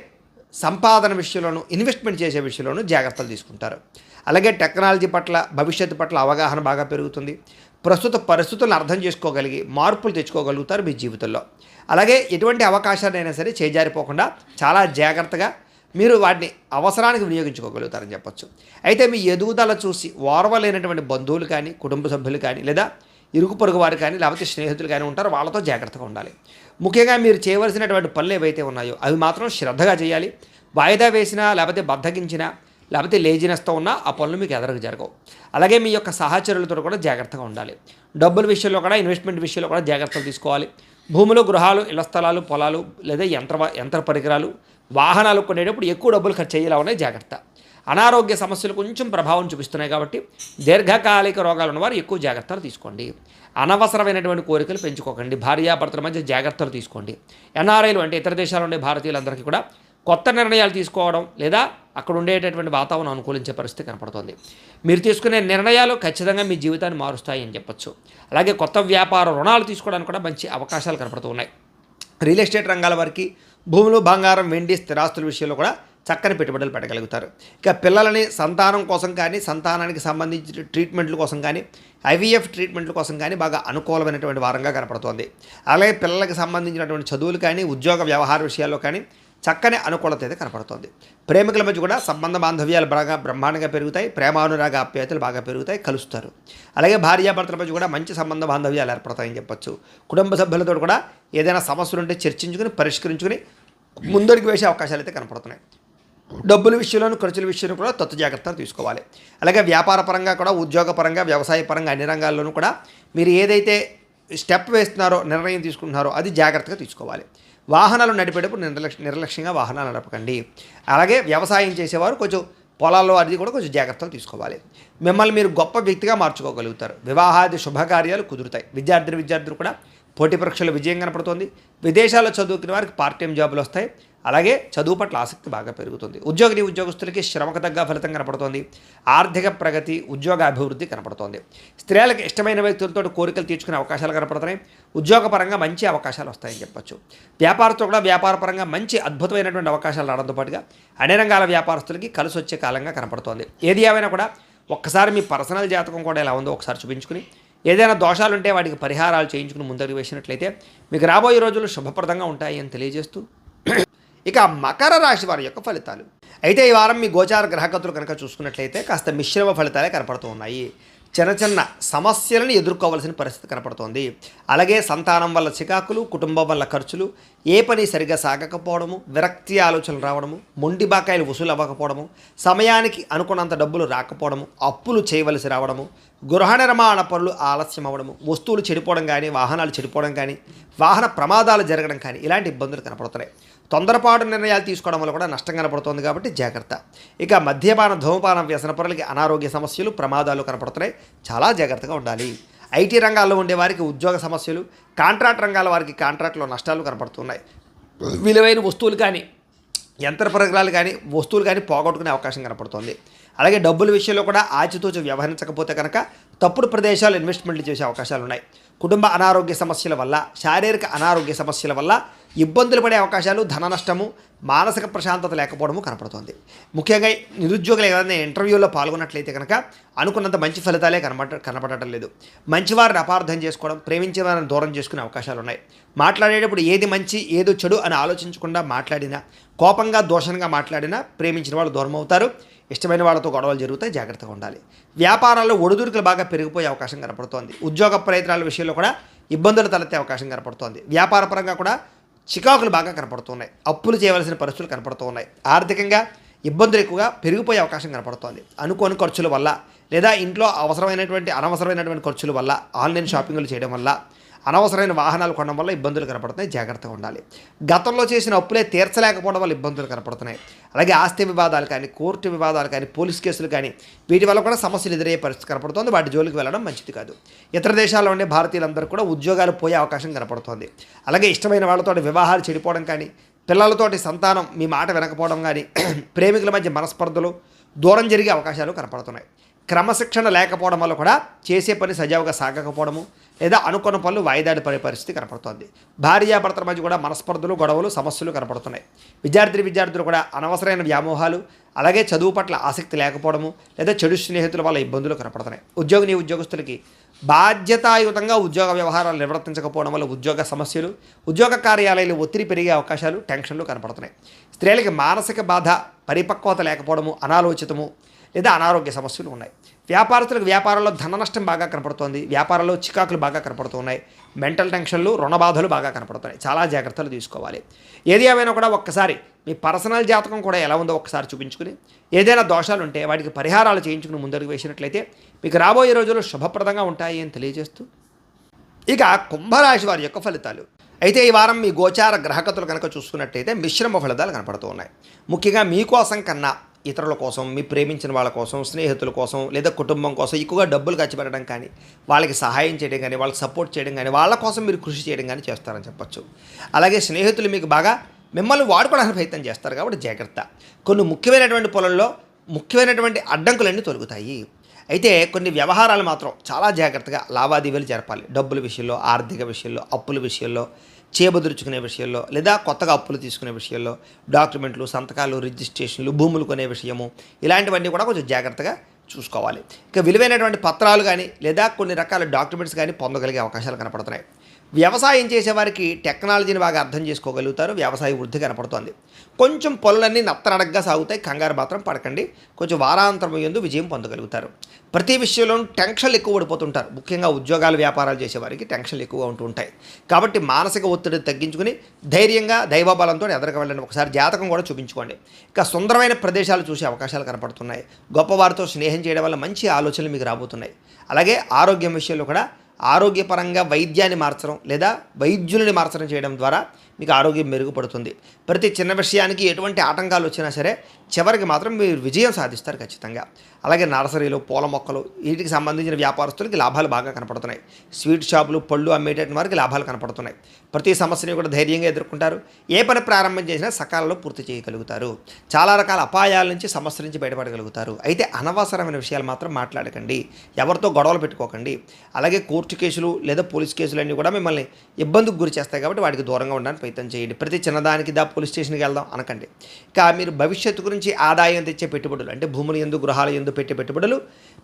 సంపాదన విషయంలోనూ, ఇన్వెస్ట్మెంట్ చేసే విషయంలోనూ జాగ్రత్తలు తీసుకుంటారు. అలాగే టెక్నాలజీ పట్ల, భవిష్యత్తు పట్ల అవగాహన బాగా పెరుగుతుంది. ప్రస్తుత పరిస్థితులను అర్థం చేసుకోగలిగి మార్పులు తెచ్చుకోగలుగుతారు మీ జీవితంలో. అలాగే ఎటువంటి అవకాశాలైనా సరే చేజారిపోకుండా చాలా జాగ్రత్తగా మీరు వాటిని అవసరానికి వినియోగించుకోగలుగుతారని చెప్పొచ్చు. అయితే మీ ఎదుగుదల చూసి ఓర్వలేనటువంటి బంధువులు కానీ, కుటుంబ సభ్యులు కానీ, లేదా ఇరుగు పొరుగు వారు కానీ, లేకపోతే స్నేహితులు కానీ ఉంటారో వాళ్ళతో జాగ్రత్తగా ఉండాలి. ముఖ్యంగా మీరు చేయవలసినటువంటి పనులు ఏవైతే ఉన్నాయో అవి మాత్రం శ్రద్ధగా చేయాలి. వాయిదా వేసినా, లేకపోతే బద్దగించినా, లేకపోతే లేజినెస్తో ఉన్నా ఆ పనులు మీకు ఎదరకు జరగవు. అలాగే మీ యొక్క సహచరులతో కూడా జాగ్రత్తగా ఉండాలి. డబ్బుల విషయంలో కూడా, ఇన్వెస్ట్మెంట్ విషయంలో కూడా జాగ్రత్తలు తీసుకోవాలి. భూములు, గృహాలు, ఇళ్ల స్థలాలు, పొలాలు లేదా యంత్ర పరికరాలు, వాహనాలు కొనేటప్పుడు ఎక్కువ డబ్బులు ఖర్చు చేయాలా ఉన్నాయి జాగ్రత్త. అనారోగ్య సమస్యలు కొంచెం ప్రభావం చూపిస్తున్నాయి కాబట్టి దీర్ఘకాలిక రోగాలు ఉన్నవారు ఎక్కువ జాగ్రత్తలు తీసుకోండి. అనవసరమైనటువంటి కోరికలు పెంచుకోకండి. భార్యాభర్తల మధ్య జాగ్రత్తలు తీసుకోండి. ఎన్ఆర్ఐలు అంటే ఇతర దేశాల్లో ఉండే భారతీయులందరికీ కూడా కొత్త నిర్ణయాలు తీసుకోవడం లేదా అక్కడ ఉండేటటువంటి వాతావరణం అనుకూలించే పరిస్థితి కనపడుతోంది. మీరు తీసుకునే నిర్ణయాలు ఖచ్చితంగా మీ జీవితాన్ని మారుస్తాయి అని చెప్పొచ్చు. అలాగే కొత్త వ్యాపార రుణాలు తీసుకోవడానికి కూడా మంచి అవకాశాలు కనపడుతూ ఉన్నాయి. రియల్ ఎస్టేట్ రంగాల వారికి భూములు, బంగారం, వెండి, స్థిరాస్తుల విషయంలో కూడా చక్కని పెట్టుబడులు పెట్టగలుగుతారు. ఇక పిల్లలని సంతానం కోసం కానీ, సంతానానికి సంబంధించిన ట్రీట్మెంట్ల కోసం కానీ, ఐవీఎఫ్ ట్రీట్మెంట్ల కోసం కానీ బాగా అనుకూలమైనటువంటి వారంగా కనపడుతోంది. అలాగే పిల్లలకు సంబంధించినటువంటి చదువులు కానీ, ఉద్యోగ వ్యవహార విషయాల్లో కానీ చక్కని అనుకూలత అయితే కనపడుతోంది. ప్రేమికుల మధ్య కూడా సంబంధ బాంధవ్యాలు బాగా బ్రహ్మాండంగా పెరుగుతాయి. ప్రేమానురాగ ఆప్యాయతలు బాగా పెరుగుతాయి, కలుస్తారు. అలాగే భార్యాభర్తల మధ్య కూడా మంచి సంబంధ బాంధవ్యాలు ఏర్పడతాయని చెప్పొచ్చు. కుటుంబ సభ్యులతో కూడా ఏదైనా సమస్యలు ఉంటే చర్చించుకుని పరిష్కరించుకుని ముందడుగు వేసే అవకాశాలు అయితే కనపడుతున్నాయి. డబ్బుల విషయంలోనూ ఖర్చుల విషయంలో కూడా తత్తు జాగ్రత్తలు తీసుకోవాలి. అలాగే వ్యాపార పరంగా కూడా, ఉద్యోగపరంగా, వ్యవసాయ పరంగా అన్ని రంగాల్లోనూ కూడా మీరు ఏదైతే స్టెప్ వేస్తున్నారో, నిర్ణయం తీసుకుంటున్నారో అది జాగ్రత్తగా తీసుకోవాలి. వాహనాలు నడిపేటప్పుడు నిర్లక్ష్యంగా వాహనాలు నడపకండి. అలాగే వ్యవసాయం చేసేవారు కొంచెం పొలాల్లో అది కూడా కొంచెం జాగ్రత్తలు తీసుకోవాలి. మిమ్మల్ని మీరు గొప్ప వ్యక్తిగా మార్చుకోగలుగుతారు. వివాహాది శుభకార్యాలు కుదురుతాయి. విద్యార్థులు కూడా పోటీ పరీక్షల్లో విజయం కనపడుతోంది. విదేశాల్లో చదువుకునే వారికి పార్ట్ టైం జాబులు వస్తాయి. అలాగే చదువు పట్ల ఆసక్తి బాగా పెరుగుతుంది. ఉద్యోగస్తులకి శ్రమకు తగ్గ ఫలితం కనపడుతోంది. ఆర్థిక ప్రగతి, ఉద్యోగ అభివృద్ధి కనపడుతోంది. స్త్రీలకు ఇష్టమైన వ్యక్తులతో కోరికలు తీర్చుకునే అవకాశాలు కనపడుతున్నాయి. ఉద్యోగపరంగా మంచి అవకాశాలు వస్తాయని చెప్పొచ్చు. వ్యాపారస్తులు కూడా వ్యాపారపరంగా మంచి అద్భుతమైనటువంటి అవకాశాలు రావడంతో పాటుగా అన్ని రంగాల వ్యాపారస్తులకి కలిసి వచ్చే కాలంగా కనపడుతోంది. ఏది ఏమైనా కూడా ఒక్కసారి మీ పర్సనల్ జాతకం కూడా ఎలా ఉందో ఒకసారి చూపించుకుని, ఏదైనా దోషాలుంటే వాటికి పరిహారాలు చేయించుకుని ముందడుగు వేసినట్లయితే మీకు రాబోయే రోజులు శుభప్రదంగా ఉంటాయి అని తెలియజేస్తూ, ఇక మకర రాశి వారి యొక్క ఫలితాలు. అయితే ఈ వారం మీ గోచార గ్రహగతులు కనుక చూసుకున్నట్లయితే కాస్త మిశ్రమ ఫలితాలే కనపడుతూ ఉన్నాయి. చిన్న సమస్యలను ఎదుర్కోవాల్సిన పరిస్థితి కనపడుతోంది. అలాగే సంతానం వల్ల చికాకులు, కుటుంబం వల్ల ఖర్చులు, ఏ పని సరిగ్గా సాగకపోవడము, విరక్తి ఆలోచనలు రావడము, మొండి బాకాయలు వసూలు అవ్వకపోవడము, సమయానికి అనుకున్నంత డబ్బులు రాకపోవడము, అప్పులు చేయవలసి రావడము, గృహ నిర్మాణ పనులు ఆలస్యం అవ్వడము, వస్తువులు చెడిపోవడం కానీ, వాహనాలు చెడిపోవడం కానీ, వాహన ప్రమాదాలు జరగడం కానీ ఇలాంటి ఇబ్బందులు కనపడుతున్నాయి. తొందరపాటు నిర్ణయాలు తీసుకోవడం వల్ల కూడా నష్టం కనపడుతోంది కాబట్టి జాగ్రత్త. ఇక మద్యపాన, ధూమపాన వ్యసనపరులకి అనారోగ్య సమస్యలు, ప్రమాదాలు కనపడుతున్నాయి. చాలా జాగ్రత్తగా ఉండాలి. ఐటీ రంగాల్లో ఉండే వారికి ఉద్యోగ సమస్యలు, కాంట్రాక్ట్ రంగాల వారికి కాంట్రాక్ట్లో నష్టాలు కనపడుతున్నాయి. విలువైన వస్తువులు కానీ, యంత్ర పరికరాలు కానీ, వస్తువులు కానీ పోగొట్టుకునే అవకాశం కనపడుతోంది. అలాగే డబ్బుల విషయంలో కూడా ఆచితూచి వ్యవహరించకపోతే కనుక తప్పుడు ప్రదేశాలు ఇన్వెస్ట్మెంట్లు చేసే అవకాశాలు ఉన్నాయి. కుటుంబ అనారోగ్య సమస్యల వల్ల, శారీరక అనారోగ్య సమస్యల వల్ల ఇబ్బందులు పడే అవకాశాలు, ధన నష్టము, మానసిక ప్రశాంతత లేకపోవడము కనపడుతోంది. ముఖ్యంగా నిరుద్యోగులు ఏదైనా ఇంటర్వ్యూలో పాల్గొన్నట్లయితే కనుక అనుకున్నంత మంచి ఫలితాలే కనపడటం లేదు. మంచివారిని అపార్థం చేసుకోవడం, ప్రేమించే వారిని దూరం చేసుకునే అవకాశాలు ఉన్నాయి. మాట్లాడేటప్పుడు ఏది మంచి ఏదో చెడు అని ఆలోచించకుండా మాట్లాడినా, కోపంగా దోషంగా మాట్లాడినా ప్రేమించిన వాళ్ళు దూరం అవుతారు. ఇష్టమైన వాళ్ళతో గొడవలు జరుగుతాయి, జాగ్రత్తగా ఉండాలి. వ్యాపారాల్లో ఒడిదుడుకులు బాగా పెరిగిపోయే అవకాశం కనపడుతోంది. ఉద్యోగ ప్రయత్నాల విషయంలో కూడా ఇబ్బందులు తలెత్తే అవకాశం కనపడుతోంది. వ్యాపారపరంగా కూడా చికాకులు బాగా కనపడుతున్నాయి. అప్పులు చేయవలసిన పరిస్థితులు కనపడుతూ ఉన్నాయి. ఆర్థికంగా ఇబ్బందులు ఎక్కువగా పెరిగిపోయే అవకాశం కనపడుతోంది. అనుకోని ఖర్చుల వల్ల లేదా ఇంట్లో అనవసరమైనటువంటి ఖర్చుల వల్ల, ఆన్లైన్ షాపింగ్లు చేయడం వల్ల, అనవసరమైన వాహనాలు కొనడం వల్ల ఇబ్బందులు కనపడుతున్నాయి. జాగ్రత్తగా ఉండాలి. గతంలో చేసిన అప్పులే తీర్చలేకపోవడం వల్ల ఇబ్బందులు కనపడుతున్నాయి. అలాగే ఆస్తి వివాదాలు కానీ, కోర్టు వివాదాలు కానీ, పోలీస్ కేసులు కానీ వీటి వల్ల కూడా సమస్యలు ఎదురయ్యే పరిస్థితి కనపడుతుంది. వాటి జోలికి వెళ్ళడం మంచిది కాదు. ఇతర దేశాల్లో ఉండే భారతీయులందరూ కూడా ఉద్యోగాలు పోయే అవకాశం కనపడుతుంది. అలాగే ఇష్టమైన వాళ్ళతో వివాహాలు చెడిపోవడం కానీ, పిల్లలతోటి సంతానం మీ మాట వినకపోవడం కానీ, ప్రేమికుల మధ్య మనస్పర్ధలు, దూరం జరిగే అవకాశాలు కనపడుతున్నాయి. క్రమశిక్షణ లేకపోవడం వల్ల కూడా చేసే పని సజావుగా సాగకపోవడము లేదా అనుకున్న పనులు వాయిదాడి పడే పరిస్థితి కనపడుతోంది. భార్యాభర్తల మధ్య కూడా మనస్పర్ధలు, గొడవలు, సమస్యలు కనపడుతున్నాయి. విద్యార్థులు కూడా అనవసరమైన వ్యామోహాలు, అలాగే చదువు పట్ల ఆసక్తి లేకపోవడము లేదా చెడు స్నేహితుల వల్ల ఇబ్బందులు కనపడుతున్నాయి. ఉద్యోగస్తులకి బాధ్యతాయుతంగా ఉద్యోగ వ్యవహారాలు నిర్వర్తించకపోవడం వల్ల ఉద్యోగ సమస్యలు, ఉద్యోగ కార్యాలయాలు ఒత్తిడి పెరిగే అవకాశాలు, టెన్షన్లు కనపడుతున్నాయి. స్త్రీలకి మానసిక బాధ, పరిపక్వత లేకపోవడము, అనాలోచితము లేదా అనారోగ్య సమస్యలు ఉన్నాయి. వ్యాపారస్తులకు వ్యాపారంలో ధన నష్టం బాగా కనపడుతోంది. వ్యాపారంలో చికాకులు బాగా కనపడుతున్నాయి. మెంటల్ టెన్షన్లు, రుణ బాధలు బాగా కనపడుతున్నాయి. చాలా జాగ్రత్తలు తీసుకోవాలి. ఏది ఏమైనా కూడా ఒక్కసారి మీ పర్సనల్ జాతకం కూడా ఎలా ఉందో ఒకసారి చూపించుకుని, ఏదైనా దోషాలు ఉంటే వాటికి పరిహారాలు చేయించుకుని ముందడుగు వేసినట్లయితే మీకు రాబోయే రోజులు శుభప్రదంగా ఉంటాయి అని తెలియజేస్తూ, ఇక కుంభరాశి వారి యొక్క ఫలితాలు. అయితే ఈ వారం మీ గోచార గ్రహగతులు కనుక చూసుకున్నట్టయితే మిశ్రమ ఫలితాలు కనపడుతూ ఉన్నాయి. ముఖ్యంగా మీకోసం కన్నా ఇతరుల కోసం, మీ ప్రేమించిన వాళ్ళ కోసం, స్నేహితుల కోసం లేదా కుటుంబం కోసం ఎక్కువగా డబ్బులు ఖర్చు పెట్టడం కానీ, వాళ్ళకి సహాయం చేయడం కానీ, వాళ్ళకి సపోర్ట్ చేయడం కానీ, వాళ్ళ కోసం మీరు కృషి చేయడం కానీ చేస్తారని చెప్పొచ్చు. అలాగే స్నేహితులు మీకు బాగా మిమ్మల్ని వాడుకోవడానికి ప్రయత్నం చేస్తారు కాబట్టి జాగ్రత్త. కొన్ని ముఖ్యమైనటువంటి పొలంలో ముఖ్యమైనటువంటి అడ్డంకులన్నీ తొలగుతాయి. అయితే కొన్ని వ్యవహారాలు మాత్రం చాలా జాగ్రత్తగా లావాదేవీలు జరపాలి. డబ్బుల విషయంలో, ఆర్థిక విషయంలో, అప్పుల విషయంలో, చేబదుర్చుకునే విషయంలో, లేదా కొత్తగా అప్పులు తీసుకునే విషయంలో, డాక్యుమెంట్లు, సంతకాలు, రిజిస్ట్రేషన్లు, భూములు కొనే విషయము, ఇలాంటివన్నీ కూడా కొంచెం జాగ్రత్తగా చూసుకోవాలి. ఇక విలువైనటువంటి పత్రాలు కానీ లేదా కొన్ని రకాల డాక్యుమెంట్స్ కానీ పొందగలిగే అవకాశాలు కనపడుతున్నాయి. వ్యవసాయం చేసేవారికి టెక్నాలజీని బాగా అర్థం చేసుకోగలుగుతారు. వ్యవసాయ వృద్ధి కనపడుతోంది. కొంచెం పనులన్నీ నత్తనడగ్గా సాగుతాయి. కంగారు మాత్రం పడకండి. కొంచెం వారాంతరం యందు విజయం పొందగలుగుతారు. ప్రతి విషయంలోనూ టెన్షన్లు ఎక్కువ పడిపోతుంటారు. ముఖ్యంగా ఉద్యోగాలు, వ్యాపారాలు చేసేవారికి టెన్షన్లు ఎక్కువగా ఉంటూ ఉంటాయి. కాబట్టి మానసిక ఒత్తిడిని తగ్గించుకుని ధైర్యంగా దైవబలంతో ఎదరికి వెళ్ళండి. ఒకసారి జాతకం కూడా చూపించుకోండి. ఇక సుందరమైన ప్రదేశాలు చూసే అవకాశాలు కనపడుతున్నాయి. గొప్పవారితో స్నేహం చేయడం వల్ల మంచి ఆలోచనలు మీకు రాబోతున్నాయి. అలాగే ఆరోగ్యం విషయంలో కూడా ఆరోగ్యపరంగా వైద్యాన్ని మార్చడం లేదా వైద్యులని మార్చడం చేయడం ద్వారా మీకు ఆరోగ్యం మెరుగుపడుతుంది. ప్రతి చిన్న విషయానికి ఎటువంటి ఆటంకాలు వచ్చినా సరే చివరికి మాత్రం మీరు విజయం సాధిస్తారు ఖచ్చితంగా. అలాగే నర్సరీలు, పూల మొక్కలు, వీటికి సంబంధించిన వ్యాపారస్తులకి లాభాలు బాగా కనపడుతున్నాయి. స్వీట్ షాపులు, పళ్ళు అమ్మేటటువంటి వారికి లాభాలు కనపడుతున్నాయి. ప్రతి సమస్యని కూడా ధైర్యంగా ఎదుర్కొంటారు. ఏ పని ప్రారంభం చేసినా సకాలంలో పూర్తి చేయగలుగుతారు. చాలా రకాల అపాయాల నుంచి, సమస్యల నుంచి బయటపడగలుగుతారు. అయితే అనవసరమైన విషయాలు మాత్రం మాట్లాడకండి. ఎవరితో గొడవలు పెట్టుకోకండి. అలాగే కోర్టు కేసులు లేదా పోలీస్ కేసులు అన్నీ కూడా మిమ్మల్ని ఇబ్బందికి గురి చేస్తాయి కాబట్టి వాటికి దూరంగా ఉండడానికి ప్రయత్నం చేయండి. ప్రతి చిన్నదానికి పోలీస్ స్టేషన్కి వెళ్దాం అనకండి. ఇక మీరు భవిష్యత్తు గురించి ఆదాయం తెచ్చే పెట్టుబడులు అంటే భూములు ఎందు, గృహాల ఎందు పెట్టే పెట్టుబడులు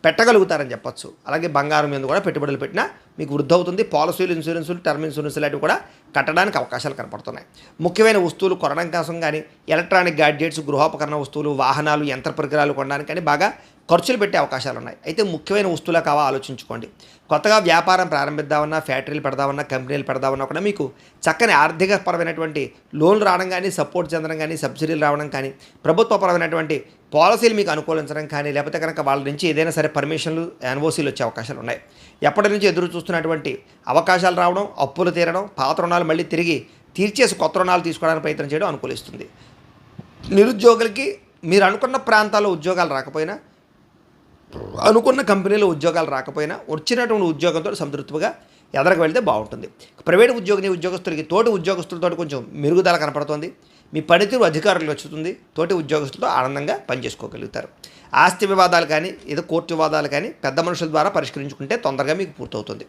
పెట్టగలుగుతారని చెప్పొచ్చు. అలాగే బంగారం ఎందు కూడా పెట్టుబడులు పెట్టినా మీకు వృద్ధి అవుతుంది. పాలసీలు, ఇన్సూరెన్సులు, టర్మ్ ఇన్సూరెన్స్ లాంటివి కూడా కట్టడానికి అవకాశాలు కనపడుతున్నాయి. ముఖ్యమైన వస్తువులు కొనడం కోసం కానీ, ఎలక్ట్రానిక్ గ్యాడ్జెట్స్, గృహోపకరణ వస్తువులు, వాహనాలు, యంత్ర పరికరాలు కొనడానికి కానీ బాగా ఖర్చులు పెట్టే అవకాశాలు ఉన్నాయి. అయితే ముఖ్యమైన వస్తువులే కావా ఆలోచించుకోండి. కొత్తగా వ్యాపారం ప్రారంభిద్దామన్నా, ఫ్యాక్టరీలు పెడదామన్నా, కంపెనీలు పెడదామన్నా కూడా మీకు చక్కని ఆర్థికపరమైనటువంటి లోన్లు రావడం కానీ, సపోర్ట్ చెందడం కానీ, సబ్సిడీలు రావడం కానీ, ప్రభుత్వపరమైనటువంటి పాలసీలు మీకు అనుకూలించడం కానీ, లేకపోతే కనుక వాళ్ళ నుంచి ఏదైనా సరే పర్మిషన్లు, ఎన్ఓసీలు వచ్చే అవకాశాలు ఉన్నాయి. ఎప్పటి నుంచి ఎదురు చూస్తున్నటువంటి అవకాశాలు రావడం, అప్పులు తీరడం, పాత రుణాలు మళ్ళీ తిరిగి తీర్చేసి కొత్త రుణాలు తీసుకోవడానికి ప్రయత్నం చేయడం అనుకూలిస్తుంది. నిరుద్యోగులకి మీరు అనుకున్న ప్రాంతాల్లో ఉద్యోగాలు రాకపోయినా, అనుకున్న కంపెనీలో ఉద్యోగాలు రాకపోయినా వచ్చినటువంటి ఉద్యోగంతో సంతృప్తిగా ఎదరకు వెళ్తే బాగుంటుంది. ప్రైవేట్ ఉద్యోగస్తులకి తోటి ఉద్యోగస్తులతో కొంచెం మెరుగుదల కనపడుతుంది. మీ పనితీరు అధికారులకు వచ్చుతుంది. తోటి ఉద్యోగస్తులతో ఆనందంగా పనిచేసుకోగలుగుతారు. ఆస్తి వివాదాలు కానీ, ఏదో కోర్టు వివాదాలు కానీ పెద్ద మనుషుల ద్వారా పరిష్కరించుకుంటే తొందరగా మీకు పూర్తవుతుంది.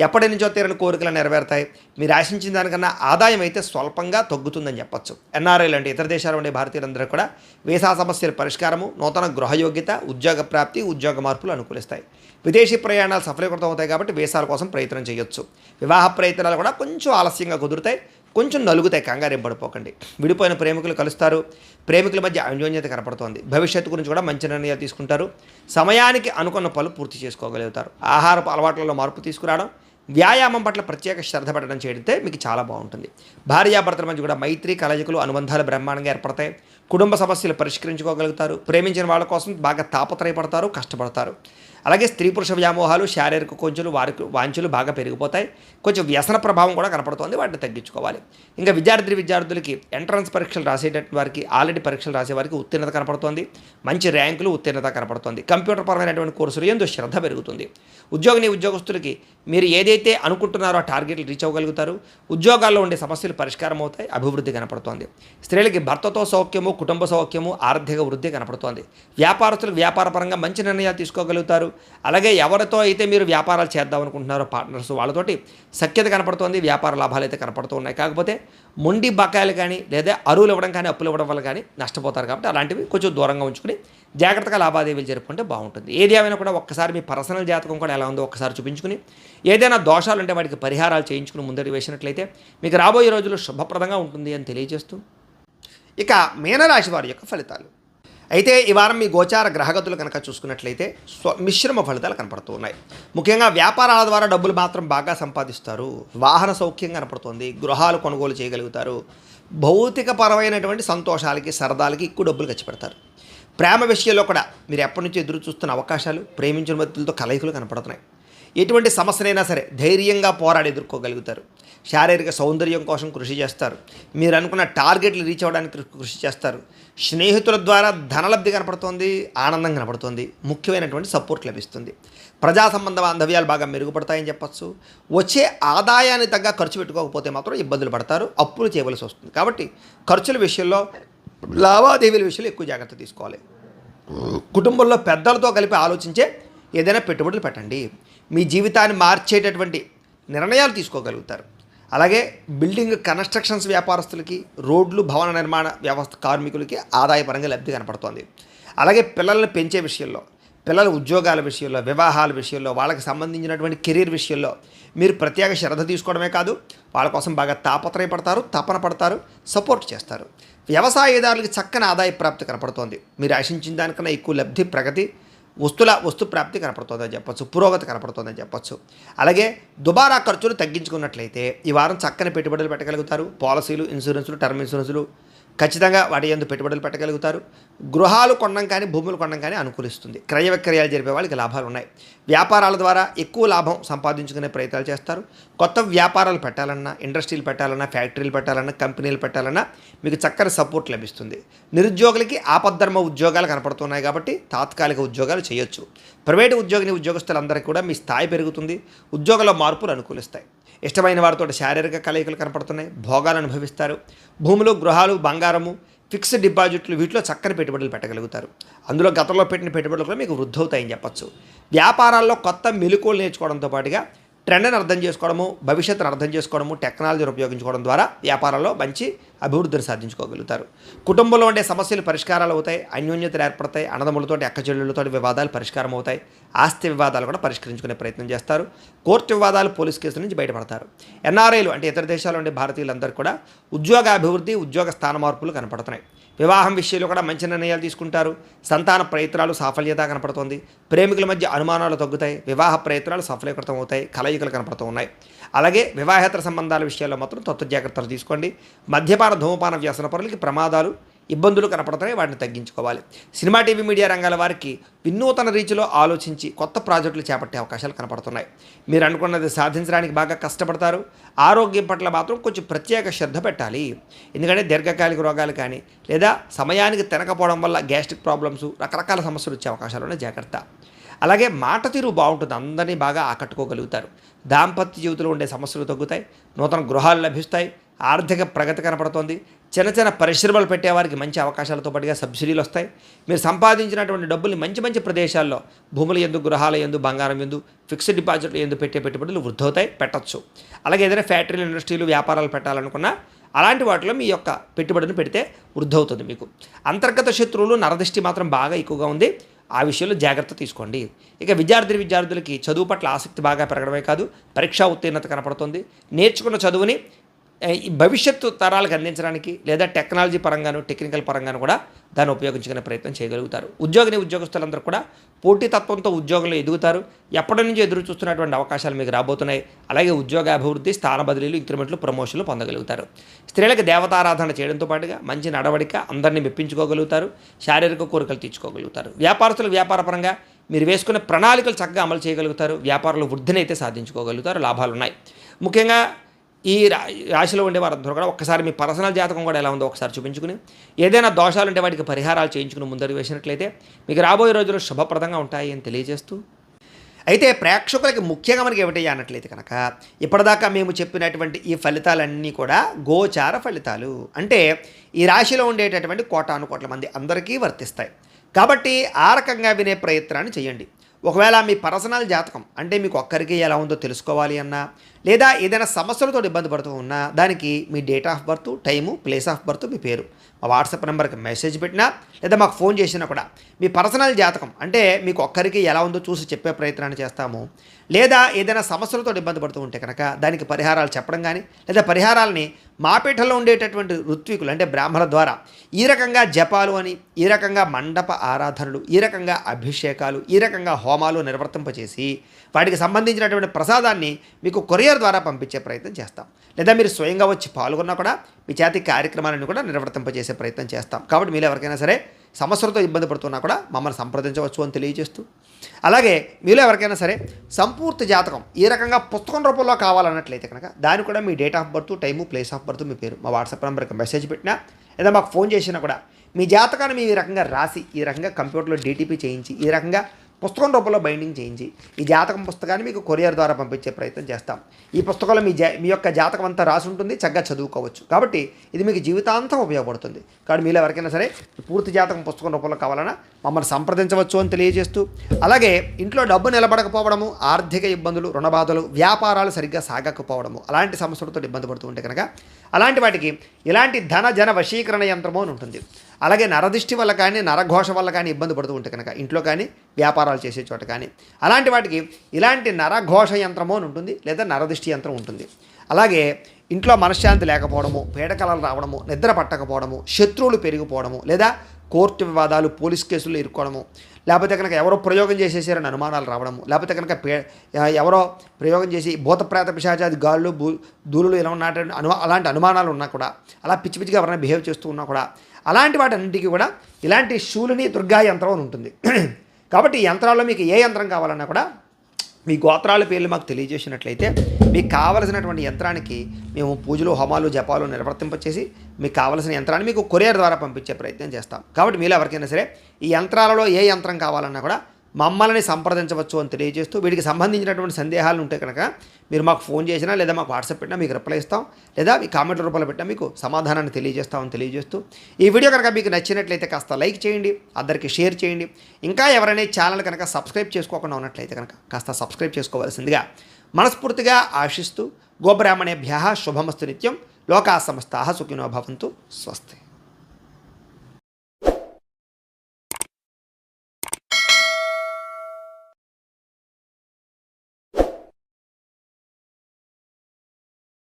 ఎప్పటి నుంచో తీరని కోరికలు నెరవేరుతాయి. మీరు ఆశించిన దానికన్నా ఆదాయం అయితే స్వల్పంగా తగ్గుతుందని చెప్పొచ్చు. ఎన్ఆర్ఐలు అంటే ఇతర దేశాల ఉండే భారతీయులందరూ కూడా వీసా సమస్యల పరిష్కారము, నూతన గృహయోగ్యత, ఉద్యోగ ప్రాప్తి, ఉద్యోగ మార్పులు అనుకూలిస్తాయి. విదేశీ ప్రయాణాలు సఫలీకృతం అవుతాయి కాబట్టి వీసాల కోసం ప్రయత్నం చేయొచ్చు. వివాహ ప్రయత్నాలు కూడా కొంచెం ఆలస్యంగా కుదురుతాయి, కొంచెం నలుగుతాయి. కంగారేం పడిపోకండి. విడిపోయిన ప్రేమికులు కలుస్తారు. ప్రేమికుల మధ్య అన్యోన్యత కనపడుతోంది. భవిష్యత్తు గురించి కూడా మంచి నిర్ణయాలు తీసుకుంటారు. సమయానికి అనుకున్న పనులు పూర్తి చేసుకోగలుగుతారు. ఆహారపు అలవాట్లలో మార్పు తీసుకురావడం, వ్యాయామం పట్ల ప్రత్యేక శ్రద్ధ పెట్టడం చేయడితే మీకు చాలా బాగుంటుంది. భార్యాభర్తల మధ్య కూడా మైత్రి, కలయికలు, అనుబంధాలు బ్రహ్మాండంగా ఏర్పడతాయి. కుటుంబ సమస్యలు పరిష్కరించుకోగలుగుతారు. ప్రేమించిన వాళ్ళ కోసం బాగా తాపత్రయపడతారు, కష్టపడతారు. అలాగే స్త్రీ పురుష వ్యామోహాలు, శారీరక కొంచెలు, వాంఛలు బాగా పెరిగిపోతాయి. కొంచెం వ్యసన ప్రభావం కూడా కనపడుతుంది. వాటిని తగ్గించుకోవాలి. ఇంకా విద్యార్థులకి ఎంట్రన్స్ పరీక్షలు రాసేటటువంటి వారికి, ఆల్రెడీ పరీక్షలు రాసే వారికి ఉత్తీర్ణత కనపడుతుంది. మంచి ర్యాంకులు, ఉత్తీర్ణత కనపడుతుంది. కంప్యూటర్ పరమైనటువంటి కోర్సులు ఎందు శ్రద్ధ పెరుగుతుంది. ఉద్యోగస్తులకి మీరు ఏదైతే అనుకుంటున్నారో ఆ టార్గెట్లు రీచ్ అవ్వగలుగుతారు. ఉద్యోగాల్లో ఉండే సమస్యలు పరిష్కారం అవుతాయి. అభివృద్ధి కనపడుతోంది. స్త్రీలకి భర్తతో సౌఖ్యము, కుటుంబ సౌఖ్యము, ఆర్థిక వృద్ధి కనపడుతోంది. వ్యాపారస్తులకు వ్యాపారపరంగా మంచి నిర్ణయాలు తీసుకోగలుగుతారు. అలాగే ఎవరితో అయితే మీరు వ్యాపారాలు చేద్దాం అనుకుంటున్నారో పార్ట్నర్స్, వాళ్ళతోటి సఖ్యత కనపడుతోంది. వ్యాపార లాభాలు అయితే కనపడుతూ ఉన్నాయి. కాకపోతే మొండి బకాయిలు కానీ, లేదా అరువులు ఇవ్వడం కానీ, అప్పులు ఇవ్వడం వల్ల కానీ నష్టపోతారు. కాబట్టి అలాంటివి కొంచెం దూరంగా ఉంచుకుని జాగ్రత్తగా లావాదేవీలు జరుపుకుంటే బాగుంటుంది. ఏది ఏమైనా కూడా ఒక్కసారి మీ పర్సనల్ జాతకం కూడా ఎలా ఉందో ఒక్కసారి చూపించుకుని, ఏదైనా దోషాలు ఉంటే వాటికి పరిహారాలు చేయించుకుని ముందడి వేసినట్లయితే మీకు రాబోయే రోజులు శుభప్రదంగా ఉంటుంది అని తెలియజేస్తూ, ఇక మీనరాశి వారి యొక్క ఫలితాలు. అయితే ఈ వారం మీ గోచార గ్రహగతులు కనుక చూసుకున్నట్లయితే మిశ్రమ ఫలితాలు కనపడుతూ ఉన్నాయి. ముఖ్యంగా వ్యాపారాల ద్వారా డబ్బులు మాత్రం బాగా సంపాదిస్తారు. వాహన సౌఖ్యం కనపడుతుంది. గృహాలు కొనుగోలు చేయగలుగుతారు. భౌతికపరమైనటువంటి సంతోషాలకి, సరదాలకి ఎక్కువ డబ్బులు ఖర్చు పెడతారు. ప్రేమ విషయంలో కూడా మీరు ఎప్పటి నుంచో ఎదురు చూస్తున్న అవకాశాలు, ప్రేమించిన వ్యక్తులతో కలయికలు కనపడుతున్నాయి. ఎటువంటి సమస్యనైనా సరే ధైర్యంగా పోరాడి ఎదుర్కోగలుగుతారు. శారీరక సౌందర్యం కోసం కృషి చేస్తారు. మీరు అనుకున్న టార్గెట్లు రీచ్ అవ్వడానికి కృషి చేస్తారు. స్నేహితుల ద్వారా ధనలబ్ధి కనపడుతోంది, ఆనందం కనపడుతోంది, ముఖ్యమైనటువంటి సపోర్ట్ లభిస్తుంది. ప్రజా సంబంధ బాంధవ్యాలు బాగా మెరుగుపడతాయని చెప్పచ్చు. వచ్చే ఆదాయాన్ని తగ్గ ఖర్చు పెట్టుకోకపోతే మాత్రం ఇబ్బందులు పడతారు, అప్పులు చేయవలసి వస్తుంది. కాబట్టి ఖర్చుల విషయంలో, లావాదేవీల విషయంలో ఎక్కువ జాగ్రత్త తీసుకోవాలి. కుటుంబంలో పెద్దలతో కలిపి ఆలోచించే ఏదైనా పెట్టుబడులు పెట్టండి. మీ జీవితాన్ని మార్చేటటువంటి నిర్ణయాలు తీసుకోగలుగుతారు. అలాగే బిల్డింగ్ కన్స్ట్రక్షన్స్ వ్యాపారస్తులకి, రోడ్లు భవన నిర్మాణ వ్యవస్థ కార్మికులకి ఆదాయపరంగా లబ్ధి కనపడుతోంది. అలాగే పిల్లల్ని పెంచే విషయంలో, పిల్లల ఉద్యోగాల విషయంలో, వివాహాల విషయంలో, వాళ్ళకి సంబంధించినటువంటి కెరీర్ విషయంలో మీరు ప్రత్యేక శ్రద్ధ తీసుకోవడమే కాదు, వాళ్ళ కోసం బాగా తాపత్రయపడతారు, తపన పడతారు, సపోర్ట్ చేస్తారు. వ్యవసాయదారులకి చక్కని ఆదాయ ప్రాప్తి కనపడుతోంది. మీరు ఆశించిన దానికన్నా ఎక్కువ లబ్ధి, ప్రగతి, వస్తు ప్రాప్తి కనపడుతుందని చెప్పచ్చు, పురోగతి కనపడుతుందని చెప్పచ్చు. అలాగే దుబారా ఖర్చులు తగ్గించుకున్నట్లయితే ఈ వారం చక్కని పెట్టుబడులు పెట్టగలుగుతారు. పాలసీలు, ఇన్సూరెన్సులు, టర్మ్ ఇన్సూరెన్సులు ఖచ్చితంగా వాటి యందు పెట్టుబడులు పెట్టగలుగుతారు. గృహాలు కొనడం కానీ, భూములు కొనడం కానీ అనుకూలిస్తుంది. క్రయ విక్రయాలు జరిపే వాళ్ళకి లాభాలు ఉన్నాయి. వ్యాపారాల ద్వారా ఎక్కువ లాభం సంపాదించుకునే ప్రయత్నాలు చేస్తారు. కొత్త వ్యాపారాలు పెట్టాలన్నా, ఇండస్ట్రీలు పెట్టాలన్నా, ఫ్యాక్టరీలు పెట్టాలన్నా, కంపెనీలు పెట్టాలన్నా మీకు చక్కని సపోర్ట్ లభిస్తుంది. నిరుద్యోగులకి ఆపద్ధర్మ ఉద్యోగాలు కనపడుతున్నాయి కాబట్టి తాత్కాలిక ఉద్యోగాలు చేయొచ్చు. ప్రైవేటు ఉద్యోగస్తులందరికీ కూడా మీ స్థాయి పెరుగుతుంది. ఉద్యోగంలో మార్పులు అనుకూలిస్తాయి. ఇష్టమైన వారితో శారీరక కలయికలు కనపడుతున్నాయి. భోగాలు అనుభవిస్తారు. భూములు, గృహాలు, బంగారము, ఫిక్స్డ్ డిపాజిట్లు వీటిలో చక్కని పెట్టుబడులు పెట్టగలుగుతారు. అందులో గతంలో పెట్టిన పెట్టుబడులు కూడా మీకు వృద్ధి అవుతాయని చెప్పచ్చు. వ్యాపారాల్లో కొత్త మెలకువలు నేర్చుకోవడంతో పాటుగా ట్రెండ్ని అర్థం చేసుకోవడము, భవిష్యత్తును అర్థం చేసుకోవడము, టెక్నాలజీని ఉపయోగించుకోవడం ద్వారా వ్యాపారంలో మంచి అభివృద్ధిని సాధించుకోగలుగుతారు. కుటుంబంలో ఉండే సమస్యలు పరిష్కారాలు అవుతాయి. అన్యోన్యతలు ఏర్పడతాయి. అన్నదమ్ములతోటి, అక్కచెల్లెళ్ళతోటి వివాదాలు పరిష్కారం అవుతాయి. ఆస్తి వివాదాలు కూడా పరిష్కరించుకునే ప్రయత్నం చేస్తారు. కోర్టు వివాదాలు, పోలీస్ కేసుల నుంచి బయటపడతారు. ఎన్ఆర్ఐలు అంటే ఇతర దేశాల్లో ఉండే భారతీయులందరూ కూడా ఉద్యోగ అభివృద్ధి, ఉద్యోగ స్థాన మార్పులు కనపడుతున్నాయి. వివాహం విషయంలో కూడా మంచి నిర్ణయాలు తీసుకుంటారు. సంతాన ప్రయత్నాలు సాఫల్యత కనపడుతోంది. ప్రేమికుల మధ్య అనుమానాలు తగ్గుతాయి. వివాహ ప్రయత్నాలు సఫలీకృతం అవుతాయి. కలయికలు కనపడుతూ ఉన్నాయి. అలాగే వివాహేతర సంబంధాల విషయాల్లో మాత్రం తత్వ జాగ్రత్తలు తీసుకోండి. మద్యపాన, ధూమపాన వ్యసన పరులకి ప్రమాదాలు, ఇబ్బందులు కనపడుతున్నాయి. వాటిని తగ్గించుకోవాలి. సినిమా, టీవీ, మీడియా రంగాల వారికి వినూతన రీతిలో ఆలోచించి కొత్త ప్రాజెక్టులు చేపట్టే అవకాశాలు కనపడుతున్నాయి. మీరు అనుకున్నది సాధించడానికి బాగా కష్టపడతారు. ఆరోగ్యం పట్ల మాత్రం కొంచెం ప్రత్యేక శ్రద్ధ పెట్టాలి. ఎందుకంటే దీర్ఘకాలిక రోగాలు కానీ, లేదా సమయానికి తినకపోవడం వల్ల గ్యాస్ట్రిక్ ప్రాబ్లమ్స్, రకరకాల సమస్యలు వచ్చే అవకాశాలు ఉన్నాయి. జాగ్రత్త. అలాగే మాట తీరు బాగుంటుంది. అందరినీ బాగా ఆకట్టుకోగలుగుతారు. దాంపత్య జీవితంలో ఉండే సమస్యలు తగ్గుతాయి. నూతన గృహాలు లభిస్తాయి. ఆర్థిక ప్రగతి కనపడుతోంది. చిన్న చిన్న పరిశ్రమలు పెట్టేవారికి మంచి అవకాశాలతో పాటుగా సబ్సిడీలు వస్తాయి. మీరు సంపాదించినటువంటి డబ్బుల్ని మంచి మంచి ప్రదేశాల్లో, భూముల యందు, గృహాల యందు, బంగారం యందు, ఫిక్స్డ్ డిపాజిట్లు యందు పెట్టే పెట్టుబడులు వృద్ధి అవుతాయి. పెట్టచ్చు. అలాగే ఏదైనా ఫ్యాక్టరీలు, ఇండస్ట్రీలు, వ్యాపారాలు పెట్టాలనుకున్నా అలాంటి వాటిలో మీ యొక్క పెట్టుబడిని పెడితే వృద్ధి అవుతుంది. మీకు అంతర్గత శత్రువులు, నరదృష్టి మాత్రం బాగా ఎక్కువగా ఉంది. ఆ విషయంలో జాగ్రత్త తీసుకోండి. ఇక విద్యార్థులకి చదువు పట్ల ఆసక్తి బాగా పెరగడమే కాదు, పరీక్షా ఉత్తీర్ణత కనపడుతుంది. నేర్చుకున్న చదువుని ఈ భవిష్యత్తు తరాలకు అందించడానికి, లేదా టెక్నాలజీ పరంగాను, టెక్నికల్ పరంగాను కూడా దాన్ని ఉపయోగించుకునే ప్రయత్నం చేయగలుగుతారు. ఉద్యోగస్తులందరూ కూడా పోటీతత్వంతో ఉద్యోగంలో ఎదుగుతారు. ఎప్పటి నుంచి ఎదురు చూస్తున్నటువంటి అవకాశాలు మీకు రాబోతున్నాయి. అలాగే ఉద్యోగ అభివృద్ధి, స్థాన బదిలీలు, ఇంక్రిమెంట్లు, ప్రమోషన్లు పొందగలుగుతారు. స్త్రీలకు దేవతారాధన చేయడంతో పాటుగా మంచి నడవడిక, అందరినీ మెప్పించుకోగలుగుతారు. శారీరక కోరికలు తీర్చుకోగలుగుతారు. వ్యాపారస్తులు వ్యాపారపరంగా మీరు వేసుకునే ప్రణాళికలు చక్కగా అమలు చేయగలుగుతారు. వ్యాపారంలో వృద్ధిని అయితే సాధించుకోగలుగుతారు. లాభాలు ఉన్నాయి. ముఖ్యంగా ఈ రాశిలో ఉండే వారందరూ కూడా ఒక్కసారి మీ పర్సనల్ జాతకం కూడా ఎలా ఉందో ఒకసారి చూపించుకుని, ఏదైనా దోషాలు ఉంటే వాటికి పరిహారాలు చేయించుకుని ముందడుగు వేసినట్లయితే మీకు రాబోయే రోజులు శుభప్రదంగా ఉంటాయి అని తెలియజేస్తూ, అయితే ప్రేక్షకులకి ముఖ్యంగా మనకి ఏమిటయ్యా అన్నట్లయితే కనుక, ఇప్పటిదాకా మేము చెప్పినటువంటి ఈ ఫలితాలన్నీ కూడా గోచార ఫలితాలు. అంటే ఈ రాశిలో ఉండేటటువంటి కోటాను కోట్ల మంది అందరికీ వర్తిస్తాయి. కాబట్టి ఆ రకంగా వినే ప్రయత్నాన్ని చేయండి. ఒకవేళ మీ పర్సనల్ జాతకం అంటే మీకు ఒక్కరికి ఎలా ఉందో తెలుసుకోవాలి అన్నా, లేదా ఏదైనా సమస్యలతో ఇబ్బంది పడుతూ ఉన్నా, దానికి మీ date of birth, time, place of birth, మీ పేరు మా వాట్సాప్ నెంబర్కి మెసేజ్ పెట్టినా, లేదా మాకు ఫోన్ చేసినా కూడా మీ పర్సనల్ జాతకం అంటే మీకు ఒక్కరికి ఎలా ఉందో చూసి చెప్పే ప్రయత్నాన్ని చేస్తాము. లేదా ఏదైనా సమస్యలతో ఇబ్బంది పడుతూ ఉంటే కనుక దానికి పరిహారాలు చెప్పడం కానీ, లేదా పరిహారాలని మా పీఠంలో ఉండేటటువంటి ఋత్వికులు అంటే బ్రాహ్మణుల ద్వారా ఈ రకంగా జపాలు అని, ఈ రకంగా మండప ఆరాధనలు, ఈ రకంగా అభిషేకాలు, ఈ రకంగా హోమాలు నిర్వర్తింపచేసి వాటికి సంబంధించినటువంటి ప్రసాదాన్ని మీకు కొరియర్ ద్వారా పంపించే ప్రయత్నం చేస్తాం. లేదా మీరు స్వయంగా వచ్చి పాల్గొన్నా కూడా మీ చేతి కార్యక్రమాలను కూడా నిర్వర్తింపజేసే ప్రయత్నం చేస్తాం. కాబట్టి మీరు ఎవరికైనా సరే సమస్యలతో ఇబ్బంది పడుతున్నా కూడా మమ్మల్ని సంప్రదించవచ్చు అని తెలియజేస్తూ అలాగే మీలో ఎవరికైనా సరే సంపూర్తి జాతకం ఈ రకంగా పుస్తకం రూపంలో కావాలన్నట్లయితే కనుక దాని కూడా మీ date of birth, time, place of birth, మీ పేరు మా వాట్సాప్ నెంబర్కి మెసేజ్ పెట్టినా లేదా మాకు ఫోన్ చేసినా కూడా మీ జాతకాన్ని మేము ఈ రకంగా రాసి ఈ రకంగా కంప్యూటర్లో డీటీపీ చేయించి ఈ రకంగా పుస్తకం రూపంలో బైండింగ్ చేయించి ఈ జాతకం పుస్తకాన్ని మీకు కొరియర్ ద్వారా పంపించే ప్రయత్నం చేస్తాం. ఈ పుస్తకంలో మీ యొక్క జాతకం అంతా రాసి ఉంటుంది, చక్కగా చదువుకోవచ్చు. కాబట్టి ఇది మీకు జీవితాంతం ఉపయోగపడుతుంది. కాబట్టి మీలో ఎవరికైనా సరే పూర్తి జాతకం పుస్తకం రూపంలో కావాలన్నా మమ్మల్ని సంప్రదించవచ్చు అని తెలియజేస్తూ, అలాగే ఇంట్లో డబ్బు నిలబడకపోవడము, ఆర్థిక ఇబ్బందులు, రుణబాధలు, వ్యాపారాలు సరిగ్గా సాగకపోవడము అలాంటి సమస్యలతో ఇబ్బంది పడుతూ ఉంటే కనుక అలాంటి వాటికి ఇలాంటి ధన జన వశీకరణ యంత్రము అని ఉంటుంది. అలాగే నరదిష్టి వల్ల కానీ నరఘోష వల్ల కానీ ఇబ్బంది పడుతూ ఉంటే కనుక ఇంట్లో కానీ వ్యాపారాలు చేసే చోట కానీ అలాంటి వాటికి ఇలాంటి నరఘోష యంత్రము అని ఉంటుంది, లేదా నరదిష్టి యంత్రం ఉంటుంది. అలాగే ఇంట్లో మనశ్శాంతి లేకపోవడము, పీడకలలు రావడము, నిద్ర పట్టకపోవడము, శత్రువులు పెరిగిపోవడము, లేదా కోర్టు వివాదాలు, పోలీస్ కేసులు ఇరుక్కోవడము, లేకపోతే కనుక ఎవరో ప్రయోగం చేసేసారని అనుమానాలు రావడము, లేకపోతే కనుక ఎవరో ప్రయోగం చేసి భూతప్రేత పిశాచాది గాళ్ళు దూలులు ఇలా ఉన్నటువంటి అలాంటి అనుమానాలు ఉన్నా కూడా, అలా పిచ్చి పిచ్చిగా ఎవరైనా బిహేవ్ చేస్తూ ఉన్నా కూడా అలాంటి వాటన్నింటికి కూడా ఇలాంటి శూలిని దుర్గా యంత్రం అని ఉంటుంది. కాబట్టి ఈ యంత్రాల్లో మీకు ఏ యంత్రం కావాలన్నా కూడా మీ గోత్రాల పేర్లు మాకు తెలియజేసినట్లయితే మీకు కావలసినటువంటి యంత్రానికి మేము పూజలు, హోమాలు, జపాలు నిర్వర్తింపచేసి మీకు కావలసిన యంత్రాన్ని మీకు కొరియర్ ద్వారా పంపించే ప్రయత్నం చేస్తాం. కాబట్టి మీరు ఎవరికైనా సరే ఈ యంత్రాలలో ఏ యంత్రం కావాలన్నా కూడా మమ్మల్ని సంప్రదించవచ్చు అని తెలియజేస్తూ, వీటికి సంబంధించినటువంటి సందేహాలు ఉంటే కనుక మీరు మాకు ఫోన్ చేసినా లేదా మాకు వాట్సాప్ పెట్టినా మీకు రిప్లై ఇస్తాం, లేదా మీ కామెంట్ల రూపంలో పెట్టినా మీకు సమాధానాన్ని తెలియజేస్తామని తెలియజేస్తూ, ఈ వీడియో కనుక మీకు నచ్చినట్లయితే కాస్త లైక్ చేయండి, అందరికీ షేర్ చేయండి. ఇంకా ఎవరైనా ఛానల్ కనుక సబ్స్క్రైబ్ చేసుకోకుండా ఉన్నట్లయితే కనుక కాస్త సబ్స్క్రైబ్ చేసుకోవాల్సిందిగా మనస్ఫూర్తిగా ఆశిస్తూ, గోబ్రాహ్మణేభ్యః శుభమస్తు నిత్యం, లోకా సమస్తాః సుఖినో భవంతు. స్వస్తి.